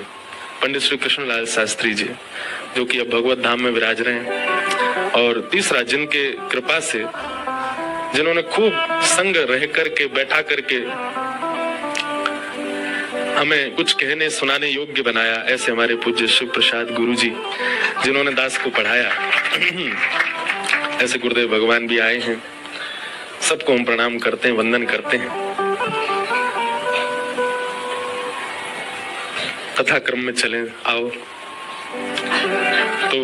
पंडित श्री कृष्णलाल शास्त्री जी, जो कि अब भगवत धाम में विराज रहे हैं, और तीसरा जिनके कृपा से, जिन्होंने खूब संग रह करके बैठा करके हमें कुछ कहने सुनाने योग्य बनाया, ऐसे हमारे पूज्य शिव प्रसाद गुरु जी, जिन्होंने दास को पढ़ाया। ऐसे गुरुदेव भगवान भी आए हैं। सबको हम प्रणाम करते हैं, वंदन करते हैं। कथा क्रम में चलें, आओ। तो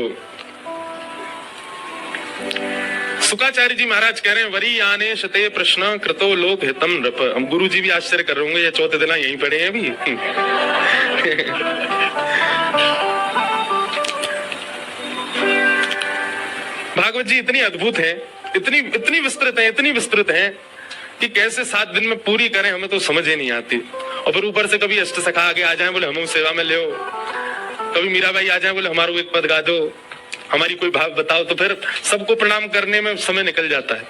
सुकाचार्य जी महाराज कह रहे हैं, वरी आने शते प्रश्न कृतो लोक हितम नृप। हम गुरु जी भी आश्चर्य कर रहे होंगे, ये चौथे दिन यहीं पढ़े हैं अभी। भागवत जी इतनी अद्भुत है, इतनी विस्तृत है कि कैसे 7 दिन में पूरी करें, हमें तो समझ ही नहीं आती। और फिर ऊपर से कभी अष्ट सखा आगे आ जाए, बोले हम सेवा में ले, कभी मीराबाई आ जाए, बोले हमारो एक पद गा दो, हमारी कोई भाव बताओ, तो फिर सबको प्रणाम करने में समय निकल जाता है।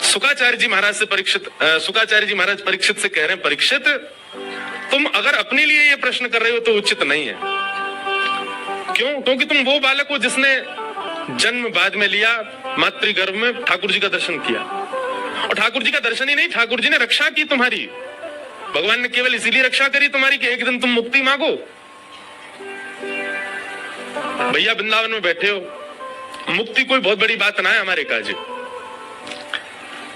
सुकाचार्य जी महाराज परीक्षित से कह रहे हैं, परीक्षित तुम अगर अपने लिए ये प्रश्न कर रहे हो तो उचित नहीं है। क्यों? क्योंकि तुम वो बालक हो जिसने जन्म बाद में लिया, मातृगर्भ में ठाकुर जी का दर्शन किया। और ठाकुर जी का दर्शन ही नहीं, ठाकुर जी ने रक्षा की तुम्हारी। भगवान ने केवल इसीलिए रक्षा करी तुम्हारी कि एक दिन तुम मुक्ति मांगो। भैया वृंदावन में बैठे हो, मुक्ति कोई बहुत बड़ी बात ना है हमारे काजी।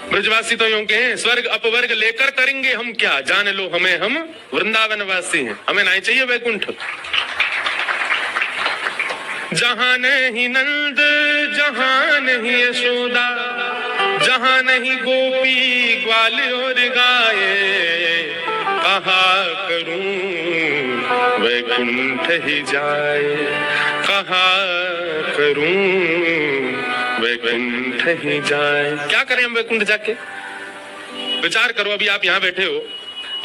ब्रजवासी तो यूं कहें, स्वर्ग अपवर्ग लेकर करेंगे हम क्या, जान लो हमें, हम वृंदावन वासी हैं, हमें नहीं चाहिए वैकुंठ। जहां नहीं नंद, जहां नहीं यशोदा, जहां नहीं गोपी ग्वाल और गाये, कहा करूं वैकुंठ ही जाए, कहा करूं वैकुंठ ही जाए। क्या करें हम वैकुंठ जाके? विचार करो, अभी आप यहाँ बैठे हो,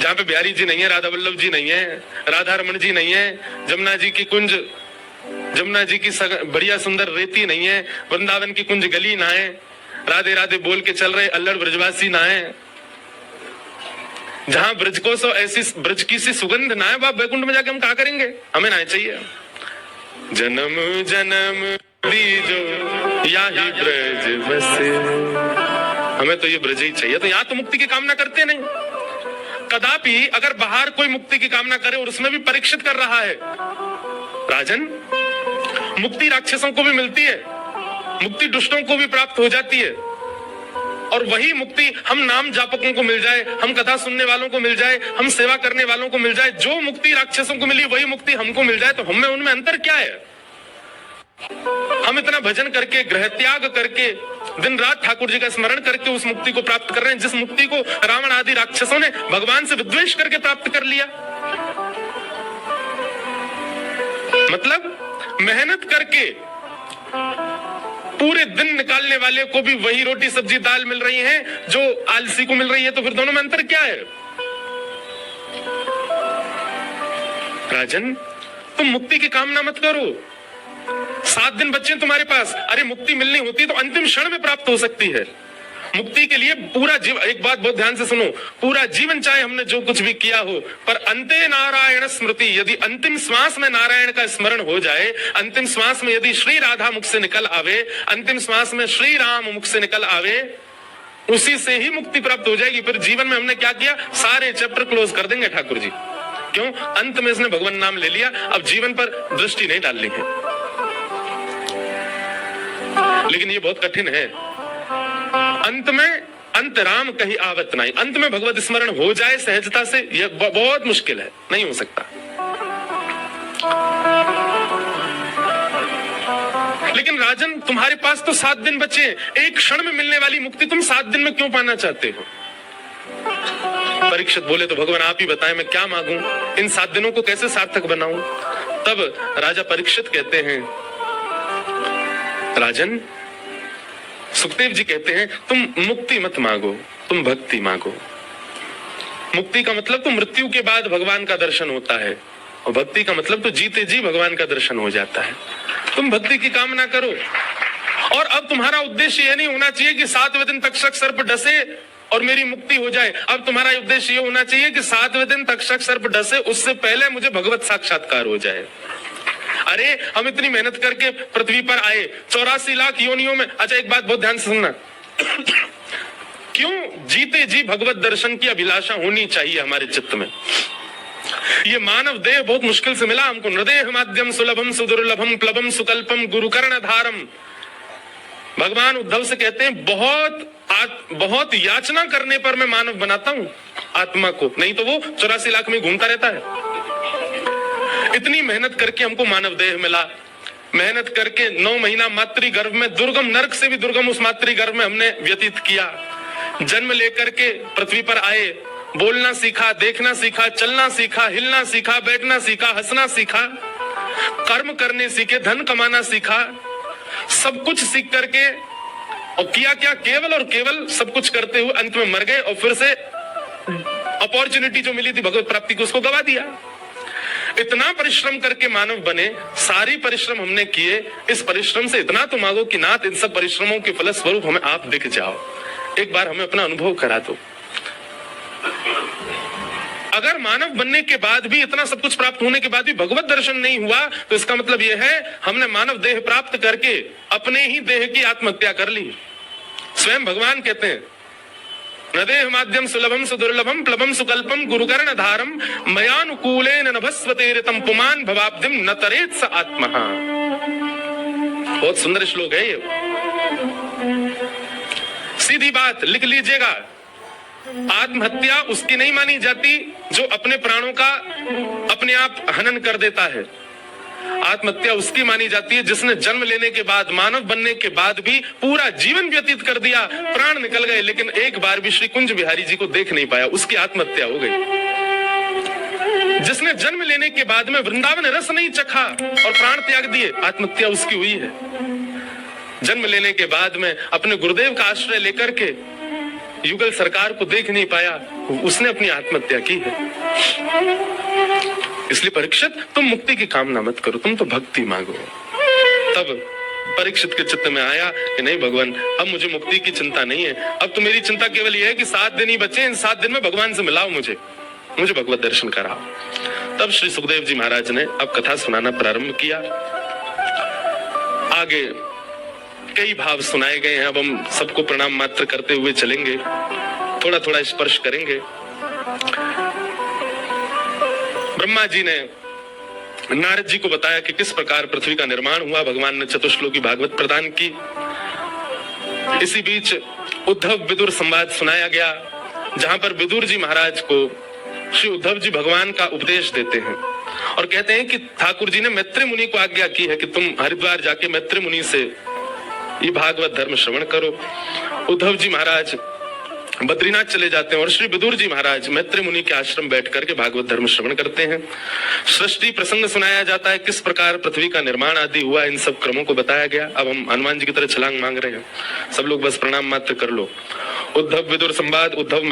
जहाँ पे बिहारी जी नहीं है, राधा वल्लभ जी नहीं है, राधा रमन जी नहीं है, जमुना जी की कुंज, जमुना जी की बढ़िया सुंदर रेती नहीं है, वृंदावन की कुंज गली ना है, राधे राधे बोल के चल रहे अल्लड़ ब्रजवासी ना है, जहां ब्रज को सो ऐसी ब्रज की सी सुगंध ना है, बाप वैकुंठ में जाके हम क्या करेंगे? हमें ना चाहिए। जन्म जन्म दीजो याही ब्रज बसे, हमें तो ये ब्रज ही चाहिए। तो यहाँ तो मुक्ति की कामना करते नहीं। कदापि अगर बाहर कोई मुक्ति की कामना करे, और उसमें भी परीक्षित कर रहा है, राजन मुक्ति राक्षसों को भी मिलती है, मुक्ति दुष्टों को भी प्राप्त हो जाती है, और वही मुक्ति हम नाम जापकों को मिल जाए, हम कथा सुनने वालों को मिल जाए, हम सेवा करने वालों को मिल जाए, जो मुक्ति राक्षसों को मिली वही मुक्ति हमको मिल जाए, तो हमें उनमें अंतर क्या है? हम इतना भजन करके, ग्रह त्याग करके, दिन रात ठाकुर जी का स्मरण करके उस मुक्ति को प्राप्त कर रहे हैं, जिस मुक्ति को रावण आदि राक्षसों ने भगवान से विद्वेष करके प्राप्त कर लिया। मतलब मेहनत करके पूरे दिन निकालने वाले को भी वही रोटी सब्जी दाल मिल रही है जो आलसी को मिल रही है, तो फिर दोनों में अंतर क्या है? राजन, तुम मुक्ति की कामना मत करो। 7 दिन बच्चे हैं तुम्हारे पास। अरे मुक्ति मिलनी होती तो अंतिम क्षण में प्राप्त हो सकती है। मुक्ति के लिए पूरा जीवन, एक बात बहुत ध्यान से सुनो, पूरा जीवन चाहे हमने जो कुछ भी किया हो, पर अंते नारायण स्मृति, यदि अंतिम श्वास में नारायण का स्मरण हो जाए, अंतिम श्वास में यदि श्री राधा मुख से निकल आवे, अंतिम श्वास में श्री राम मुख से निकल आवे, उसी से ही मुक्ति प्राप्त हो जाएगी। फिर जीवन में हमने क्या किया? सारे चैप्टर क्लोज कर देंगे ठाकुर जी। क्यों? अंत में इसने भगवान नाम ले लिया, अब जीवन पर दृष्टि नहीं डालनी है। लेकिन ये बहुत कठिन है। अंत में अंत राम कहीं आवत नहीं, अंत में भगवत स्मरण हो जाए सहजता से, यह बहुत मुश्किल है, नहीं हो सकता। लेकिन राजन, तुम्हारे पास तो 7 दिन बचे, एक क्षण में मिलने वाली मुक्ति तुम 7 दिन में क्यों पाना चाहते हो? परीक्षित बोले, तो भगवान आप ही बताएं मैं क्या मांगू, इन 7 दिनों को कैसे सार्थक बनाऊं? तब राजा परीक्षित कहते हैं, राजन, सुखदेव जी कहते हैं तुम मुक्ति मत मांगो, तुम भक्ति मांगो। मुक्ति का मतलब तो मृत्यु के बाद भगवान का दर्शन होता है, और भक्ति का मतलब तो जीते जी भगवान का दर्शन हो जाता है। तुम भक्ति की कामना करो। और अब तुम्हारा उद्देश्य यह नहीं होना चाहिए कि 7वें दिन तक्षक सर्प डसे और मेरी मुक्ति हो जाए। अब तुम्हारा उद्देश्य यह होना चाहिए कि 7वें दिन तक्षक सर्प डसे, उससे पहले मुझे भगवत साक्षात्कार हो जाए। अरे हम इतनी मेहनत करके पृथ्वी पर आए, 84 लाख योनियों में। अच्छा एक बात बहुत ध्यान से सुनना, क्यों जीते जी भगवत दर्शन की अभिलाषा होनी चाहिए हमारे चित्त में? ये मानव देह बहुत मुश्किल से मिला हमको। नृदेह माध्यम सुलभम सुदुर्लभम प्लवम सुकल्पम गुरुकर्ण धारम। भगवान उद्धव से कहते हैं बहुत याचना करने पर मैं मानव बनाता हूं आत्मा को, नहीं तो वो 84 लाख में घूमता रहता है। इतनी मेहनत करके हमको मानव देह मिला, मेहनत करके 9 महीना मातृ गर्भ में, दुर्गम नरक से भी दुर्गम उस मातृ गर्भ में हमने व्यतीत किया। जन्म लेकर के पृथ्वी पर आए, बोलना सीखा, देखना सीखा, चलना सीखा, हिलना सीखा, बैठना सीखा, हंसना सीखा, कर्म करने सीखे, धन कमाना सीखा, सब कुछ सीख करके और किया क्या? केवल और केवल सब कुछ करते हुए अंत में मर गए और फिर से अपॉर्चुनिटी जो मिली थी भगवत प्राप्ति को, उसको गवा दिया। इतना परिश्रम करके मानव बने, सारी परिश्रम हमने किए, इस परिश्रम से इतना तो मांगो कि नाथ इन सब परिश्रमों के फलस्वरूप हमें आप दिख जाओ, एक बार हमें अपना अनुभव करा दो। अगर मानव बनने के बाद भी, इतना सब कुछ प्राप्त होने के बाद भी भगवत दर्शन नहीं हुआ, तो इसका मतलब यह है हमने मानव देह प्राप्त करके अपने ही देह की आत्महत्या कर ली। स्वयं भगवान कहते हैं, नदेह माध्यम सुलभम सुदुर्लभम प्लवम सुकल्पम गुरुकर्ण धारम मयानुकूलेन नभस्वते ऋतम पुमान भवाब्धिम न तरेत स आत्महा। बहुत सुंदर श्लोक है ये। सीधी बात लिख लीजिएगा, आत्महत्या उसकी नहीं मानी जाती जो अपने प्राणों का अपने आप हनन कर देता है। आत्महत्या उसकी मानी जाती है जिसने जन्म लेने के बाद, मानव बनने के बाद भी पूरा जीवन व्यतीत कर दिया, प्राण निकल गए, लेकिन एक बार भी श्री कुंज बिहारी जी को देख नहीं पाया, उसकी आत्महत्या हो गई। जिसने जन्म लेने के बाद में वृंदावन रस नहीं चखा और प्राण त्याग दिए, आत्महत्या उसकी हुई है। जन्म लेने के बाद में अपने गुरुदेव का आश्रय लेकर के युगल सरकार को देख नहीं पाया, उसने अपनी आत्महत्या की है। इसलिए परीक्षित, तुम मुक्ति की कामना मत करो, तुम तो भक्ति मांगो। तब परीक्षित के चित्त में आया कि नहीं भगवान, अब मुझे मुक्ति की चिंता नहीं है, अब तो मेरी चिंता केवल यह है कि 7 दिन ही बचे, इन 7 दिन में भगवान से मिलाओ, मुझे भगवत दर्शन कराओ। तब श्री सुखदेव जी महाराज ने अब कथा सुनाना प्रारंभ किया। आगे कई भाव सुनाए गए हैं, अब हम सबको प्रणाम मात्र करते हुए चलेंगे, थोड़ा थोड़ा स्पर्श करेंगे। ब्रह्मा जी ने नारद जी को बताया कि किस प्रकार पृथ्वी का निर्माण हुआ, भगवान ने चतुश्लोकी भागवत प्रदान की। इसी बीच उद्धव विदुर संवाद सुनाया गया, जहां पर विदुर जी महाराज को श्री उद्धव जी भगवान का उपदेश देते हैं और कहते हैं कि ठाकुर जी ने मैत्री मुनि को आज्ञा की है कि तुम हरिद्वार जाके मैत्री मुनि से ये भागवत धर्म श्रवण करो। उद्धव जी महाराज बद्रीनाथ चले जाते हैं और श्री विदुर जी महाराज मैत्री मुनि के आश्रम बैठ करके भागवत धर्म श्रवण करते हैं। सृष्टि प्रसंग सुनाया जाता है, किस प्रकार पृथ्वी का निर्माण आदि हुआ, इन सब क्रमों को बताया गया। अब हम हनुमान जी की तरह छलांग मांग रहे हैं, सब लोग बस प्रणाम मात्र कर लो। उद्धव विदुर संवाद, उद्धव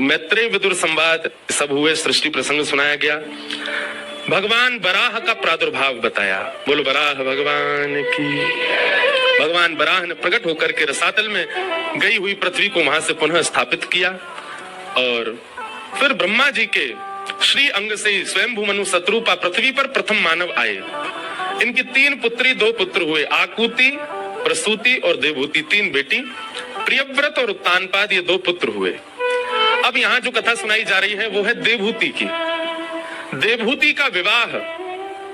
मैत्रेय विदुर संवाद सब हुए, सृष्टि प्रसंग सुनाया गया। भगवान बराह का प्रादुर्भाव बताया, बोलो बराह भगवान की। भगवान बराह ने प्रकट होकर के रसातल में गई हुई पृथ्वी को वहां से पुनः स्थापित किया और फिर ब्रह्मा जी के श्री अंग से स्वयंभू मनु शत्रुपा पृथ्वी पर प्रथम मानव आए। इनकी 3 पुत्री 2 पुत्र हुए, आकुति, प्रसूति और देवहूति, 3 बेटी। प्रियव्रत और उत्तानपाद ये 2 पुत्र हुए। अब यहाँ जो कथा सुनाई जा रही है वो है देवहूति की। देवहूति का विवाह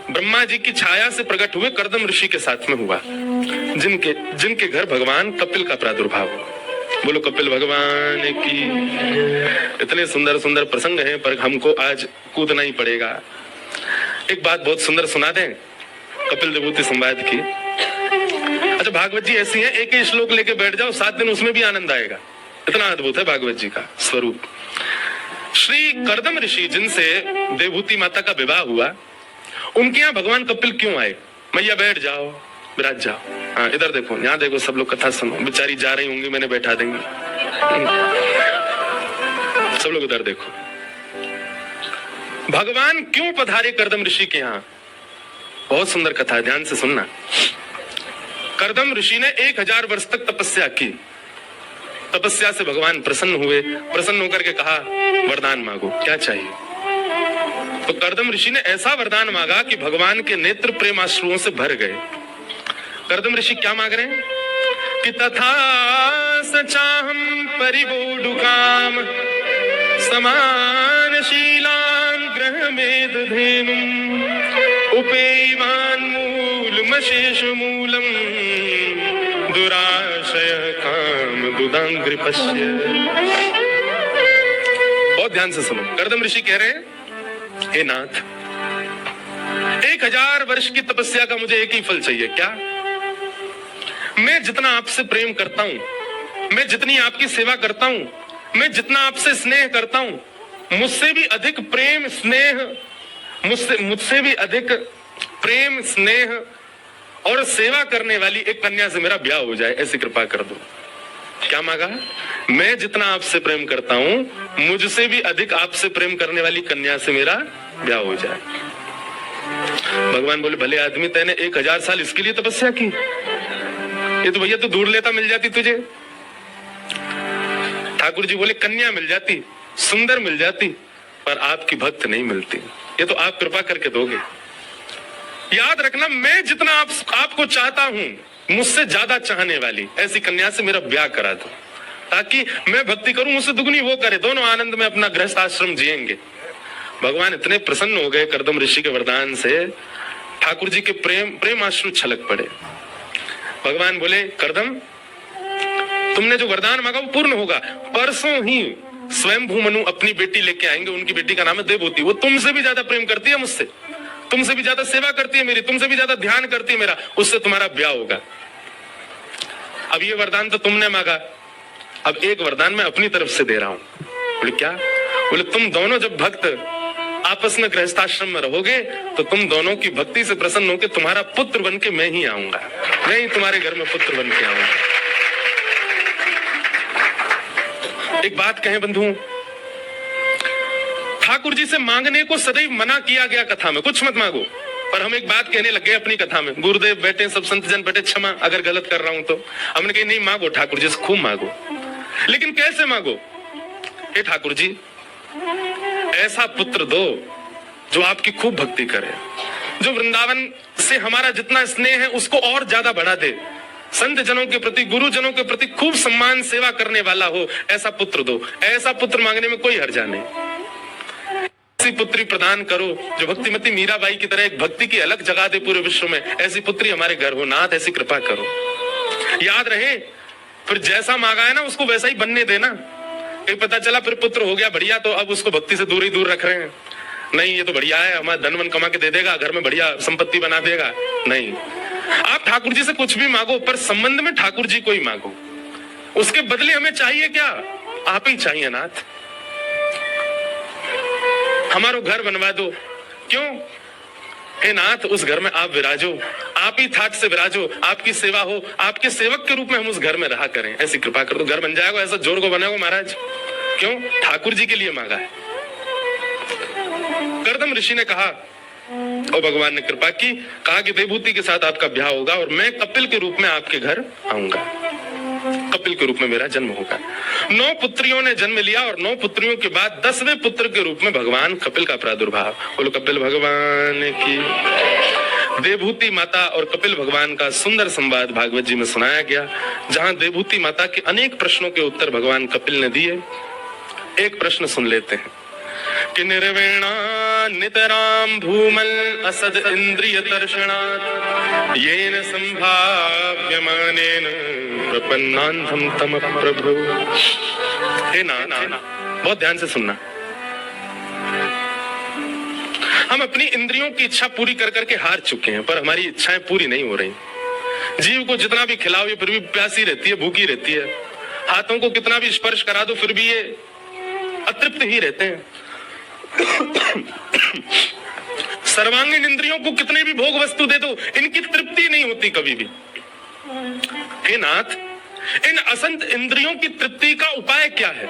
ब्रह्मा जी की छाया से प्रकट हुए कर्दम ऋषि के साथ में हुआ, जिनके घर भगवान कपिल का प्रादुर्भाव हुआ। बोलो कपिल भगवान की। इतने सुंदर सुंदर प्रसंग हैं पर हमको आज कूदना ही पड़ेगा। एक बात बहुत सुंदर सुना दें कपिल देवहूति संवाद की। अच्छा, भागवत जी ऐसी है, एक ही श्लोक लेके बैठ जाओ 7 दिन उसमें भी आनंद आएगा, इतना अद्भुत है भागवत जी का स्वरूप। श्री कर्दम ऋषि जिनसे देवहूति माता का विवाह हुआ, उनके यहाँ भगवान कपिल क्यों आए? मैया बैठ जाओ, विराज जाओ। हाँ, इधर देखो, यहाँ देखो, सब लोग कथा सुनो। बेचारी जा रही होंगी, मैंने बैठा देंगे। सब लोग इधर देखो। भगवान क्यों पधारे कर्दम ऋषि के यहाँ? बहुत सुंदर कथा है, ध्यान से सुनना। कर्दम ऋषि ने 1000 वर्ष तक तपस्या की। तपस्या से भगवान प्रसन्न हुए। प्रसन्न होकर के कहा वरदान मांगो, क्या चाहिए? तो कर्दम ऋषि ने ऐसा वरदान मांगा कि भगवान के नेत्र प्रेमाश्रुओं से भर गए। कर्दम ऋषि क्या मांग रहे हैं कि तथा सचाहम परिबोधुकाम समान शीलान ग्रह मेद धेनुम उपेयमान मूलमशेष मूलम दुराशय काम दुदांग्रिपश्य। बहुत ध्यान से सुनो। कर्दम ऋषि कह रहे हैं, हे नाथ, 1000 वर्ष की तपस्या का मुझे एक ही फल चाहिए। क्या? मैं जितना आपसे प्रेम करता हूं, मैं जितनी आपकी सेवा करता हूं, मैं जितना आपसे स्नेह करता हूं, मुझसे भी अधिक प्रेम स्नेह, मुझसे भी अधिक प्रेम स्नेह और सेवा करने वाली एक कन्या से मेरा ब्याह हो जाए, ऐसी कृपा कर दो। क्या मांगा? मैं जितना आपसे प्रेम करता हूं, मुझसे भी अधिक आपसे प्रेम करने वाली कन्या से मेरा ब्याह हो जाए। भगवान बोले भले आदमी, तेने 1000 साल इसके लिए तपस्या की? ये तो भैया तो दूर लेता मिल जाती तुझे। ठाकुर जी बोले कन्या मिल जाती, सुंदर मिल जाती, पर आपकी भक्त नहीं मिलती। ये तो आप कृपा करके दोगे। याद रखना, मैं जितना आपको चाहता हूं, मुझसे ज्यादा चाहने वाली ऐसी कन्या से मेरा ब्याह करा दो, ताकि मैं भक्ति करूं, मुझसे दुगनी वो करे, दोनों आनंद में अपना गृहस्थ आश्रम जिएंगे। भगवान इतने प्रसन्न हो गए कर्दम ऋषि के वरदान से, ठाकुर जी के प्रेमाश्रु छलक पड़े। भगवान बोले कर्दम, तुमने जो वरदान मांगा वो पूर्ण होगा। परसों ही स्वयंभू मनु अपनी बेटी लेके आएंगे, उनकी बेटी का नाम है देवहूति। वो तुमसे भी ज्यादा प्रेम करती है मुझसे, तुमसे भी ज्यादा सेवा करती है मेरी, तुमसे भी ज्यादा ध्यान करती है मेरा, उससे तुम्हारा ब्याह होगा। अब ये वरदान तो तुमने मांगा, अब एक वरदान मैं अपनी तरफ से दे रहा हूं। बोले क्या? बोले तुम दोनों जब भक्त आपस में गृहस्थाश्रम में रहोगे तो तुम दोनों की भक्ति से प्रसन्न होकर तुम्हारा पुत्र बन के मैं ही आऊंगा, मैं ही तुम्हारे घर में पुत्र बन के आऊंगा। एक बात कहें बंधुओं, ठाकुर जी से मांगने को सदैव मना किया गया कथा में, कुछ मत मांगो। पर हम एक बात कहने लग गए अपनी कथा में, गुरुदेव बैठे, सब संत जन बैठे, क्षमा अगर गलत कर रहा हूं तो। हमने कहा नहीं, मांगो ठाकुर जी से खूब मांगो, लेकिन कैसे मांगो? हे ठाकुर जी, ऐसा पुत्र दो जो आपकी खूब भक्ति करे, जो वृंदावन से हमारा जितना स्नेह है उसको और ज्यादा बढ़ा दे, संत जनों के प्रति, गुरु जनों के प्रति खूब सम्मान सेवा करने वाला हो, ऐसा पुत्र दो। ऐसा पुत्र मांगने में कोई हर्जा नहीं। ऐसी पुत्री प्रदान करो जो भक्तिमती मीराबाई की तरह एक भक्ति की अलग जगा दे पूरे विश्व में। ऐसी पुत्री हमारे घर हो नाथ, ऐसी कृपा करो। याद रहे, फिर जैसा मांगा है ना उसको वैसा ही बनने देना। कहीं पता चला फिर पुत्र हो गया बढ़िया, तो अब उसको भक्ति से दूर ही दूर रख रहे हैं। नहीं, ये तो बढ़िया है, हमारा धन वन कमा के दे देगा, घर में बढ़िया संपत्ति बना देगा। नहीं, आप ठाकुर जी से कुछ भी मांगो, पर संबंध में ठाकुर जी को ही मांगो। उसके बदले हमें चाहिए क्या? आप ही चाहिए नाथ। हमारो घर बनवा दो। क्यों? हे नाथ, उस घर में आप विराजो, आप ही ठाट से विराजो, आपकी सेवा हो, आपके सेवक के रूप में हम उस घर में रहा करें, ऐसी कृपा कर दो। घर बन जाएगा, ऐसा जोर को बनेगा महाराज। क्यों? ठाकुर जी के लिए मांगा है। कर्दम ऋषि ने कहा और भगवान ने कृपा की, कहा कि देवभूति के साथ आपका ब्याह होगा और मैं कपिल के रूप में आपके घर आऊंगा, कपिल के रूप में मेरा जन्म होगा। 9 पुत्रियों ने जन्म लिया और 9 पुत्रियों के बाद 10वें पुत्र के रूप में भगवान कपिल का प्रादुर्भाव। बोलो कपिल भगवान की। देवभूति माता और कपिल भगवान का सुंदर संवाद भागवत जी में सुनाया गया, जहां देवभूति माता के अनेक प्रश्नों के उत्तर भगवान कपिल ने दिए। एक प्रश्न सुन लेते हैं कि निर्वेणा नितराम भूमल असद इंद्रिय दर्शनात् येन संभाव्यमानेन प्रपन्नान्धम तम प्रभु। हे ना, बहुत ध्यान से सुनना। हम अपनी इंद्रियों की इच्छा पूरी कर करके हार चुके हैं, पर हमारी इच्छाएं पूरी नहीं हो रही। जीव को जितना भी खिलाओ ये फिर भी प्यासी रहती है, भूखी रहती है। हाथों को कितना भी स्पर्श करा दो फिर भी ये अतृप्त ही रहते हैं। सर्वांगीण इंद्रियों को कितने भी भोग वस्तु दे दो, इनकी तृप्ति नहीं होती कभी भी। हे नाथ, इन असंत इंद्रियों की तृप्ति का उपाय क्या है?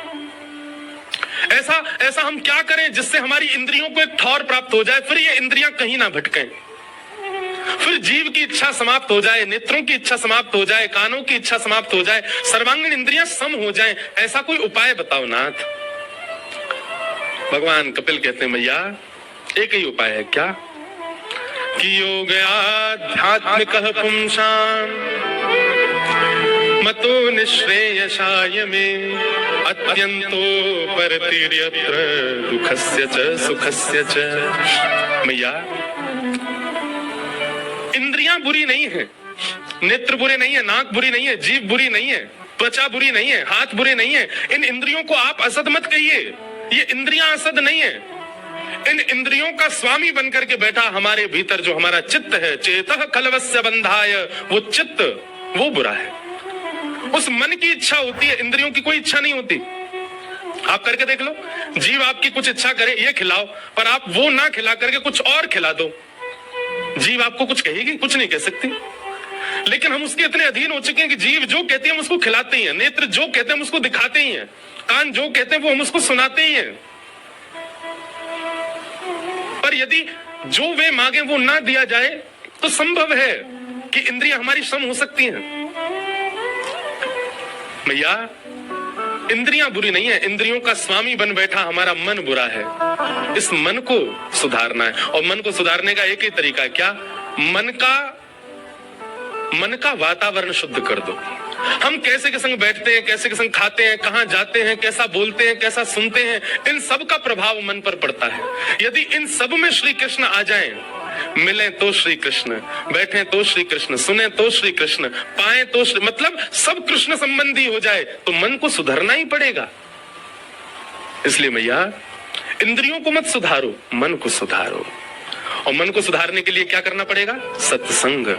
ऐसा हम क्या करें जिससे हमारी इंद्रियों को एक ठौर प्राप्त हो जाए, फिर ये इंद्रियां कहीं ना भटकें, फिर जीव की इच्छा समाप्त हो जाए, नेत्रों की इच्छा समाप्त हो जाए, कानों की इच्छा समाप्त हो जाए, सर्वांगीण इंद्रियां सम हो जाएं। ऐसा कोई उपाय बताओ नाथ। भगवान कपिल कहते हैं मैया एक ही उपाय है। क्या? कि योग आध्यात्मिकः पुंसां मतो निःश्रेयसाय मे अत्यंतो परतिर्यत्र दुःखस्य च सुखस्य च। मैया इंद्रियां बुरी नहीं है, नेत्र बुरे नहीं है, नाक बुरी नहीं है, जीभ बुरी नहीं है, त्वचा बुरी नहीं है, हाथ बुरे नहीं है। इन इंद्रियों को आप असद मत कहिए, ये इंद्रियां असद नहीं है। इन इंद्रियों का स्वामी बनकर के बैठा हमारे भीतर जो हमारा चित्त है, चेतः खलवस्य बंधाय, वो चित्त वो बुरा है। उस मन की इच्छा होती है, इंद्रियों की कोई इच्छा नहीं होती। आप करके देख लो, जीव आपकी कुछ इच्छा करे ये खिलाओ, पर आप वो ना खिला करके कुछ और खिला दो, जीव आपको कुछ कहेगी? कुछ नहीं कह सकती। लेकिन हम उसके इतने अधीन हो चुके हैं कि जीव जो कहते हैं हम उसको खिलाते ही हैं, नेत्र जो कहते हैं हम उसको दिखाते ही हैं, कान जो कहते हैं वो हम उसको सुनाते ही हैं। पर यदि जो वे मांगे वो ना दिया जाए तो संभव है कि इंद्रियां हमारी सम हो सकती हैं। भैया इंद्रियां बुरी नहीं है, इंद्रियों का स्वामी बन बैठा हमारा मन बुरा है। इस मन को सुधारना है, और मन को सुधारने का एक ही तरीका है। क्या? मन का वातावरण शुद्ध कर दो। हम कैसे के संग बैठते हैं, कैसे के संग खाते हैं, कहां जाते हैं, कैसा बोलते हैं, कैसा सुनते हैं, इन सब का प्रभाव मन पर पड़ता है। यदि इन सब में श्री कृष्ण आ जाएं, मिले तो श्री कृष्ण, बैठे तो श्री कृष्ण, सुने तो श्री कृष्ण, पाए तो श्री, मतलब सब कृष्ण संबंधी हो जाए, तो मन को सुधारना ही पड़ेगा। इसलिए मैया इंद्रियों को मत सुधारो, मन को सुधारो। और मन को सुधारने के लिए क्या करना पड़ेगा? सत्संग।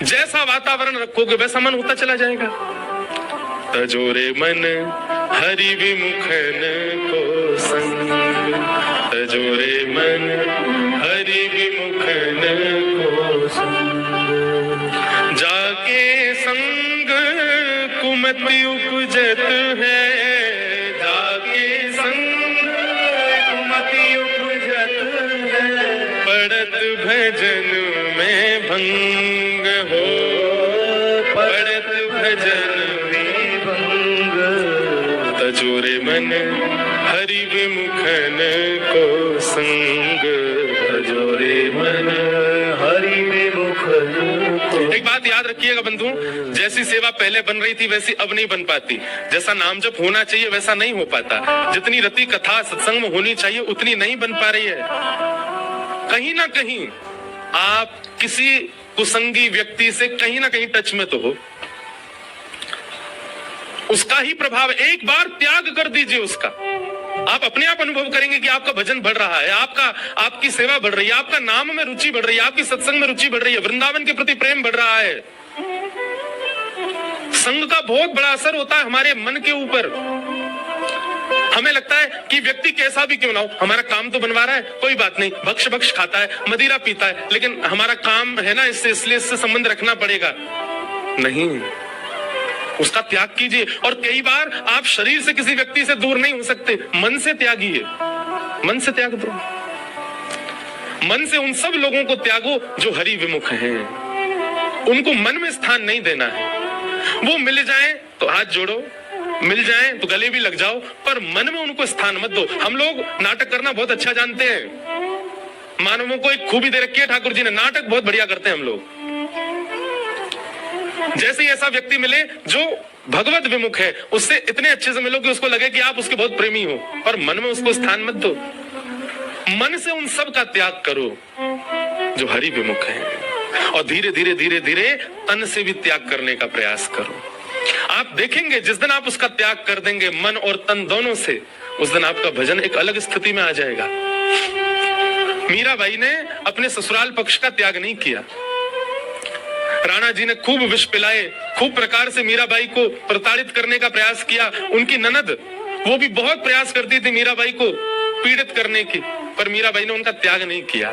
जैसा वातावरण रखोगे वैसा मन होता चला जाएगा। तजोरे मन हरि विमुखन को संग, तजोरे मन हरि विमुखन को संग, जाके संग कुमति उपजत है, जाके संग कुमति उपजत है, पड़त भजन में भंग हो, पड़त भजन में भंग, तजोरे मन हरि विमुखन को संग, तजोरे मन हरि विमुखन को। एक बात याद रखिएगा बंधु, जैसी सेवा पहले बन रही थी वैसी अब नहीं बन पाती। जैसा नाम जप होना चाहिए वैसा नहीं हो पाता। जितनी रति कथा सत्संग में होनी चाहिए उतनी नहीं बन पा रही है। कहीं ना कहीं आप किसी कुसंगी व्यक्ति से कहीं ना कहीं टच में तो हो, उसका ही प्रभाव। एक बार त्याग कर दीजिए उसका, आप अपने आप अनुभव करेंगे कि आपका भजन बढ़ रहा है, आपकी सेवा बढ़ रही है, आपका नाम में रुचि बढ़ रही है, आपकी सत्संग में रुचि बढ़ रही है, वृंदावन के प्रति प्रेम बढ़ रहा है। संग का बहुत बड़ा असर होता है हमारे मन के ऊपर। हमें लगता है कि व्यक्ति कैसा भी क्यों ना हो, हमारा काम तो बनवा रहा है, कोई बात नहीं, भक्ष भक्ष खाता है, मदिरा पीता है, लेकिन हमारा काम है ना, इसलिए इससे संबंध रखना पड़ेगा। नहीं, उसका त्याग कीजिए। और कई बार आप शरीर से किसी व्यक्ति से दूर नहीं हो सकते, मन से त्यागिए, मन से त्याग दो। मन से उन सब लोगों को त्यागो जो हरि विमुख हैं, उनको मन में स्थान नहीं देना है। वो मिल जाएं तो हाथ जोड़ो, मिल जाएं तो गले भी लग जाओ, पर मन में उनको स्थान मत दो। हम लोग नाटक करना बहुत अच्छा जानते हैं, मानवों को एक खूबी दे रखी है ठाकुर जी ने, नाटक बहुत बढ़िया करते हैं हम लोग। जैसे ही ऐसा व्यक्ति मिले जो भगवत विमुख है, उससे इतने अच्छे से मिलो कि उसको लगे कि आप उसके बहुत प्रेमी हो, पर मन में उसको स्थान मत दो। मन से उन सब का त्याग करो जो हरि विमुख है, और धीरे धीरे धीरे धीरे तन से भी त्याग करने का प्रयास करो। आप देखेंगे जिस दिन आप उसका त्याग कर देंगे, मन और तन दोनों से, उस दिन आपका भजन एक अलग स्थिति में आ जाएगा। मीराबाई ने अपने ससुराल पक्ष का त्याग नहीं किया। राणा जी ने खूब विष पिलाए, खूब प्रकार से मीराबाई को प्रताड़ित करने का प्रयास किया। उनकी ननद वो भी बहुत प्रयास करती थी मीराबाई को पीड़ित करने की, पर मीराबाई ने उनका त्याग नहीं किया।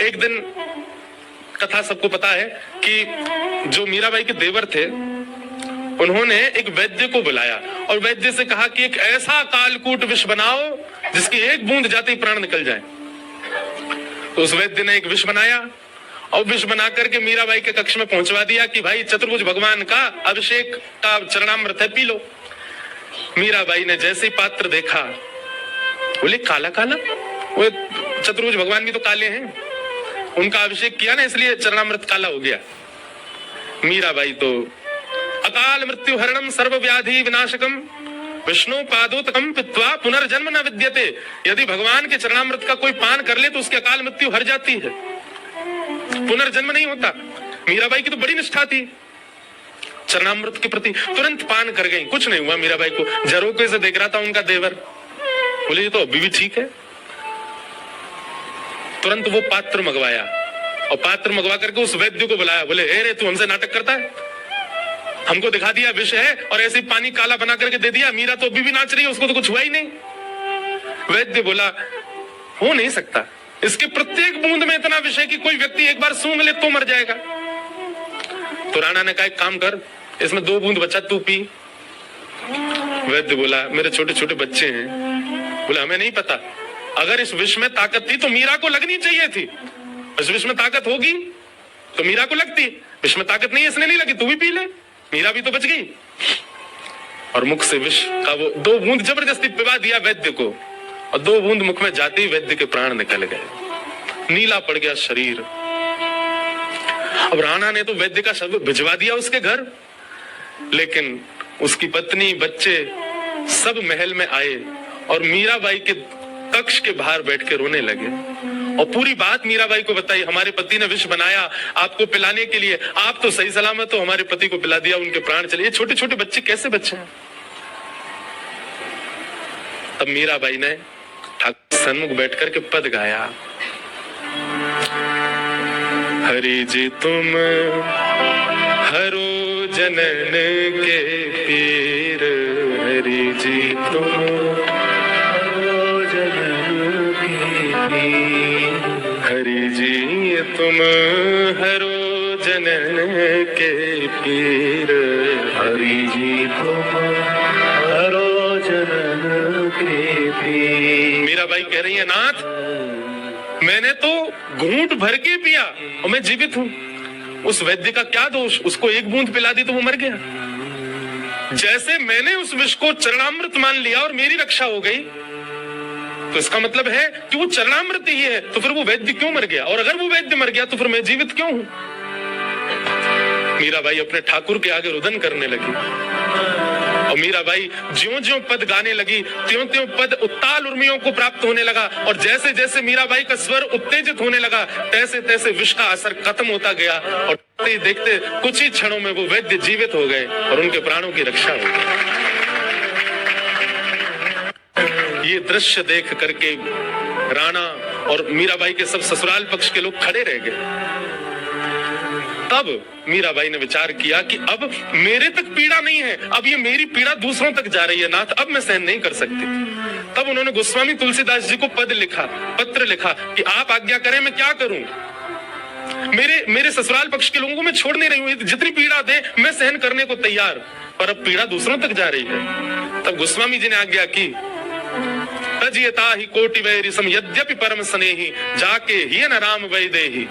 एक दिन कथा सबको पता है कि जो मीराबाई के देवर थे, उन्होंने एक वैद्य को बुलाया और वैद्य से कहा कि एक ऐसा कालकूट विष बनाओ जिसकी एक बूंद जाते ही प्राण निकल जाए। तो उस वैद्य ने एक विष बनाया और विष बना करके मीराबाई के कक्ष में पहुंचवा दिया कि भाई चतुर्भुज भगवान का अभिषेक का चरणामृत है, पी लो। मीराबाई ने जैसे ही पात्र देखा, बोले काला काला, वो चतुर्भुज भगवान भी तो काले हैं, उनका अभिषेक किया ना इसलिए चरणामृत काला हो गया। मीराबाई तो अकाल मृत्यु हरणम सर्व व्याधि विनाशकम विष्णु पादोतकम पित्वा पुनर्जन्म न विद्यते। यदि भगवान के चरणामृत का कोई पान कर ले तो उसकी अकाल मृत्यु हर जाती है, पुनर्जन्म नहीं होता। मीराबाई की तो बड़ी निष्ठा थी चरणामृत के प्रति, तुरंत पान कर गई, कुछ नहीं हुआ मीराबाई को। झरोके से देख रहा था उनका देवर, बोले ये तो अभी भी ठीक है। तुरंत वो पात्र मंगवाया और पात्र मंगवा करके उस वैद्य को बुलाया, बोले ए रे तू हमसे नाटक करता है, हमको दिखा दिया विष है और ऐसे पानी काला बना करके दे दिया, मीरा तो अभी भी नाच रही है, उसको तो कुछ हुआ ही नहीं। वैद्य बोला हो नहीं सकता, इसके प्रत्येक बूंद में इतना विष है कि कोई व्यक्ति एक बार सूंघ ले तो मर जाएगा। तो राणा ने कहा एक काम कर, इसमें 2 बूंद बचा तू पी। वैद्य बोला मेरे छोटे छोटे बच्चे हैं, बोले हमें नहीं पता, अगर इस विष में ताकत थी तो मीरा को लगनी चाहिए थी, इस विष में ताकत होगी तो मीरा को लगती, विष में ताकत नहीं इसने नहीं लगी, तू भी पी ले, मीरा भी तो बच गई। और मुख से विष का वो 2 बूंद जबरदस्ती पिला दिया वैद्य को, और 2 बूंद मुख में जाते ही वैद्य के प्राण निकल गए, नीला पड़ गया शरीर। अब राणा ने तो वैद्य का शव भिजवा दिया उसके घर, लेकिन उसकी पत्नी बच्चे सब महल में आए और मीराबाई के कक्ष के बाहर बैठ के रोने लगे और पूरी बात मीराबाई को बताई। हमारे पति ने विष बनाया आपको पिलाने के लिए, आप तो सही सलामत हो, हमारे पति को पिला दिया, उनके प्राण चले। ये छोटे छोटे बच्चे कैसे बच्चे हैं? तब मीराबाई ने ठाकुर सन्मुख बैठ करके पद गाया, हरि जी तुम हरो जनन के पीर, हरि जी तुम हरो जनन के पीर, हरि जी तुम हरो जनन के पीर, हरि जी तुम हरो जनन के पीर। मीराबाई कह रही है नाथ, मैंने तो घूंट भर के पिया और मैं जीवित हूं, उस वैद्य का क्या दोष, उसको 1 बूंद पिला दी तो वो मर गया। जैसे मैंने उस विष को चरणामृत मान लिया और मेरी रक्षा हो गई, तो इसका मतलब है कि वो चरणामृत ही है, तो फिर वो वैद्य क्यों मर गया? और अगर वो वैद्य मर गया तो फिर मैं जीवित क्यों हूं? मीराबाई अपने ठाकुर के आगे रुदन करने लगी और मीराबाई ज्यों-ज्यों पद गाने लगी त्यों-त्यों पद उत्ताल उर्मियों को प्राप्त होने लगा, और जैसे जैसे मीराबाई का स्वर उत्तेजित होने लगा तैसे तैसे विष का असर खत्म होता गया, और देखते कुछ ही क्षणों में वो वैद्य जीवित हो गए और उनके प्राणों की रक्षा हो गई। ये दृश्य देख करके राणा और मीराबाई के सब ससुराल पक्ष के लोग खड़े रह गए। तब मीराबाई ने विचार किया कि अब मेरे तक पीड़ा नहीं है, अब ये मेरी पीड़ा दूसरों तक जा रही है नाथ, अब मैं सहन नहीं कर सकती। तब उन्होंने गोस्वामी तुलसीदास जी को पत्र लिखा कि आप आज्ञा करें मैं क्या करूं, मेरे ससुराल पक्ष के लोगों को मैं छोड़ नहीं रही हूं, जितनी पीड़ा दे मैं सहन करने को तैयार, पर अब पीड़ा दूसरों तक जा रही है। तब गोस्वामी जी ने आज्ञा की, तजियता ही कोटि वैरिसम यद्यपि परम स्नेही जाके ही न राम वैदेही।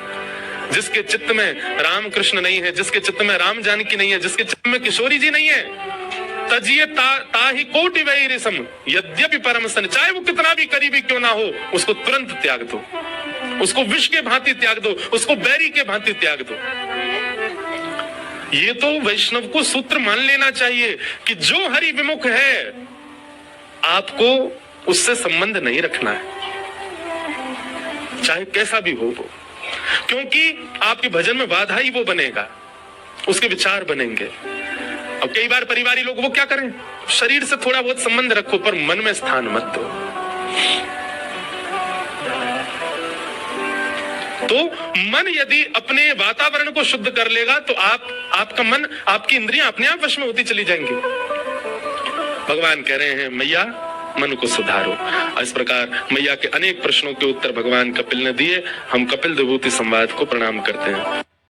जिसके चित्त में राम कृष्ण नहीं है, जिसके चित्त में राम जानकी नहीं है, जिसके चित्त में किशोरी जी नहीं है, तजियता ही कोटि वैरिसम यद्यपि परम स्नेही, चाहे वो कितना भी करीबी क्यों ना हो, उसको तुरंत त्याग दो, उसको विष के भांति त्याग दो, उसको बैरी के भांति त्याग दो। ये तो वैष्णव को सूत्र मान लेना चाहिए कि जो हरि विमुख है आपको उससे संबंध नहीं रखना है, चाहे कैसा भी हो वो, क्योंकि आपके भजन में बाधा ही वो बनेगा, उसके विचार बनेंगे। अब कई बार परिवारी लोग वो क्या करें, शरीर से थोड़ा बहुत संबंध रखो पर मन में स्थान मत दो। तो मन यदि अपने वातावरण को शुद्ध कर लेगा तो आपका मन, आपकी इंद्रियां अपने आप वश में होती चली जाएंगी। भगवान कह रहे हैं मैया मन को सुधारो। इस प्रकार मैया के अनेक प्रश्नों के उत्तर भगवान कपिल ने दिए। हम कपिल विभूति संवाद को प्रणाम करते हैं।